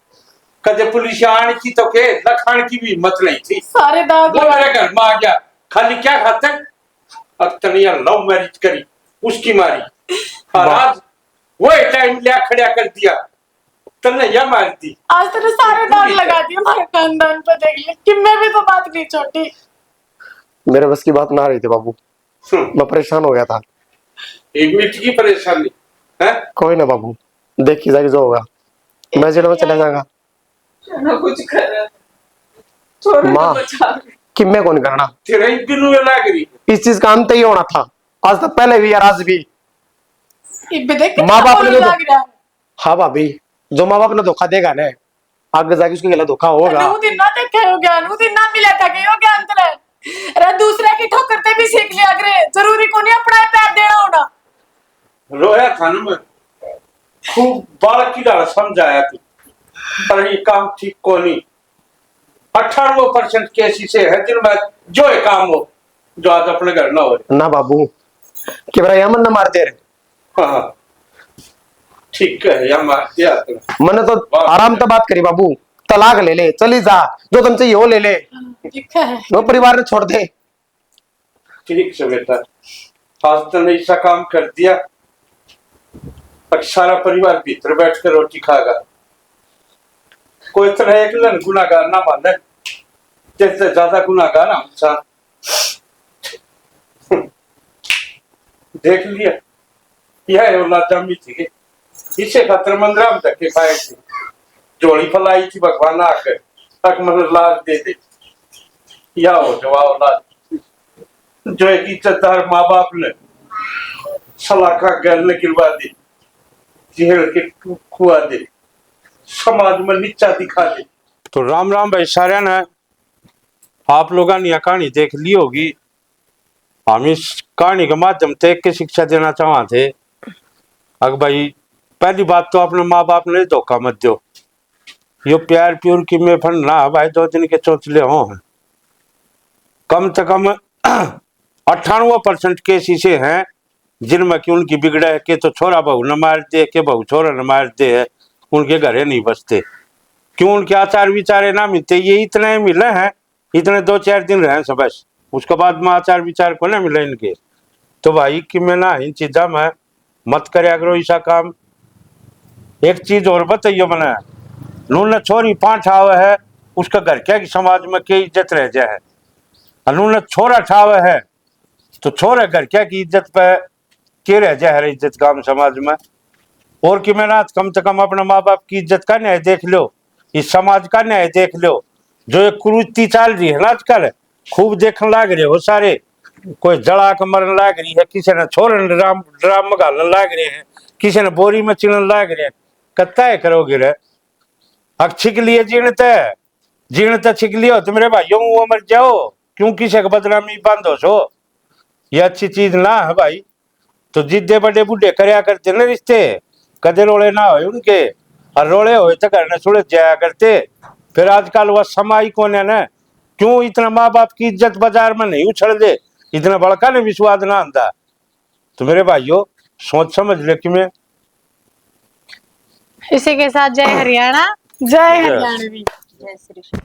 Speaker 1: कदे पुलिस आने की तो के लखान की भी हिम्मत नहीं थी।
Speaker 2: सारे दाग
Speaker 1: वो मेरे घर में आ गया, खाली क्या खाता है? अब तनिया लव मैरिज करी उसकी मारी, और आज वो टाइम लिया खड़ा कर दिया तने या मार दी।
Speaker 2: आज तेरे सारे दाग लगा दिए हमारे खानदान पर। देख ले कि मैं भी तो बात नहीं छोटी।
Speaker 4: मेरे बस की बात ना रही थी बाबू, मैं परेशान हो गया था।
Speaker 1: एक मिनट की परेशानी है।
Speaker 4: कोई ना बाबू, देखी जाएगी जो होगा। मैं जेल में चला जाऊंगा।
Speaker 5: ना कुछ कर छोरे को
Speaker 4: माँ
Speaker 5: बचा।
Speaker 4: कि मैं कौन करना,
Speaker 1: तेरा एक दिन में लग रही
Speaker 4: इस चीज का अंत ही होना था। आज तक पहले भी और आज भी
Speaker 2: इब्बे देख
Speaker 4: माँ बाप ने
Speaker 2: लग रहा है।
Speaker 4: हाँ भाभी, जो माँ बाप ने धोखा देगा ना, आगे जाके उसके गला धोखा होगा।
Speaker 2: नू दिन ना देखे हो गया, नू दिन ना मिला था के हो गया अंतर है। अरे दूसरे की ठोकर ते भी सीख लिया करे, जरूरी को नहीं अपना पैर देना होना।
Speaker 1: रोया था ना मैं, खूब बालक की तरह समझाया तू, पर ये काम ठीक को नहीं। 98% केस से है जिनमें जो है काम हो जो आज अपने घर ना हो।
Speaker 4: ना बाबू, कि बरा यमन न मारते रहे।
Speaker 1: हाँ ठीक है, या मार दिया तूने।
Speaker 4: मैंने तो आराम से बात करी बाबू, तलाक ले ले, चली जा, जो तुम चाहिए वो ले ले,
Speaker 2: दिखा है
Speaker 4: वो परिवार ने छोड़ दे।
Speaker 1: ठीक से बेटा, आज तूने ऐसा काम कर दिया, अब सारा परिवार भीतर बैठ कर रोटी खाएगा। कोई तरह एक लन गुनाहगार ना माने, जैसे ज्यादा गुनाहगार हम इंसान। देख लिया, यह औलाद जमी थी, इसे खतर मंदराम धक्के खाए थे। जोड़ी फलाई थी भगवान आकर, तक मन लाज दे दे। या हो जवा औलाद जो एक इज्जतदार माँ बाप ने सलाखा गल ने गिरवा दी, जेल के खुआ दे, समाज में नीचा दिखा दे। तो राम राम भाई सारे ने, आप लोगों ने यह कहानी देख ली होगी। हम इस कहानी के माध्यम से एक शिक्षा देना चाहते थे। अगर भाई पहली बात तो अपने माँ बाप ने धोखा मत दो। यो प्यार प्यूर की में फन ना भाई, 2 दिन के चौचले हो। कम से कम 98% केस ऐसे हैं जिनमें कि उनकी बिगड़े के तो छोरा बहू न मार दे, के बहू छोरा न मार दे है, उनके घरे नहीं बसते। क्यों? उनके आचार विचार ना मिलते, ये इतने मिले हैं, इतने 2-4 दिन रहे सब बस, उसके बाद में आचार विचार को ना मिले इनके। तो भाई कि मैं ना इन चीजा में मत करे करो ऐसा काम। एक चीज और बताइए मैंने, नूने छोरी 5 आवे है, उसका घर क्या कि समाज में क्या इज्जत रह जाए। नूने छोरा ठावे है तो छोरे घर क्या की इज्जत पे के रह जाए, इज्जत काम समाज में। और कि मैं ना कम से कम अपने माँ बाप की इज्जत का न्याय देख लो, इस समाज का न्याय देख लो। जो एक कुरूती चल रही है ना आजकल, खूब देखने लाग रहे हो सारे। कोई जला के मरन लाग रही है, किसी ने छोरन ड्राम में घालन लाग रहे हैं, किसी ने बोरी में चिड़न लाग रहे हैं। कत्ता है करोगे रे? अब छिक लिए जीण छिक लियो तो मेरे भाइयों वो मर जाओ, क्यों किसी का बदनामी बंद हो सो? ये अच्छी चीज ना है भाई। तो जिद्दे बड़े बूढ़े करया करते ना रिश्ते, कदे रोले ना हो उनके, और रोले हो तो घर ने सुलझ जाया करते। फिर आजकल वह समाई कौन है ना, क्यों इतना माँ बाप की इज्जत बाजार में नहीं उछल दे, इतना बड़का ने विश्वास ना आंदा। तो मेरे भाइयों सोच समझ ले कि मैं
Speaker 2: इसी के साथ जय हरियाणा, जय हरियाणवी।
Speaker 5: जय श्री कृष्ण।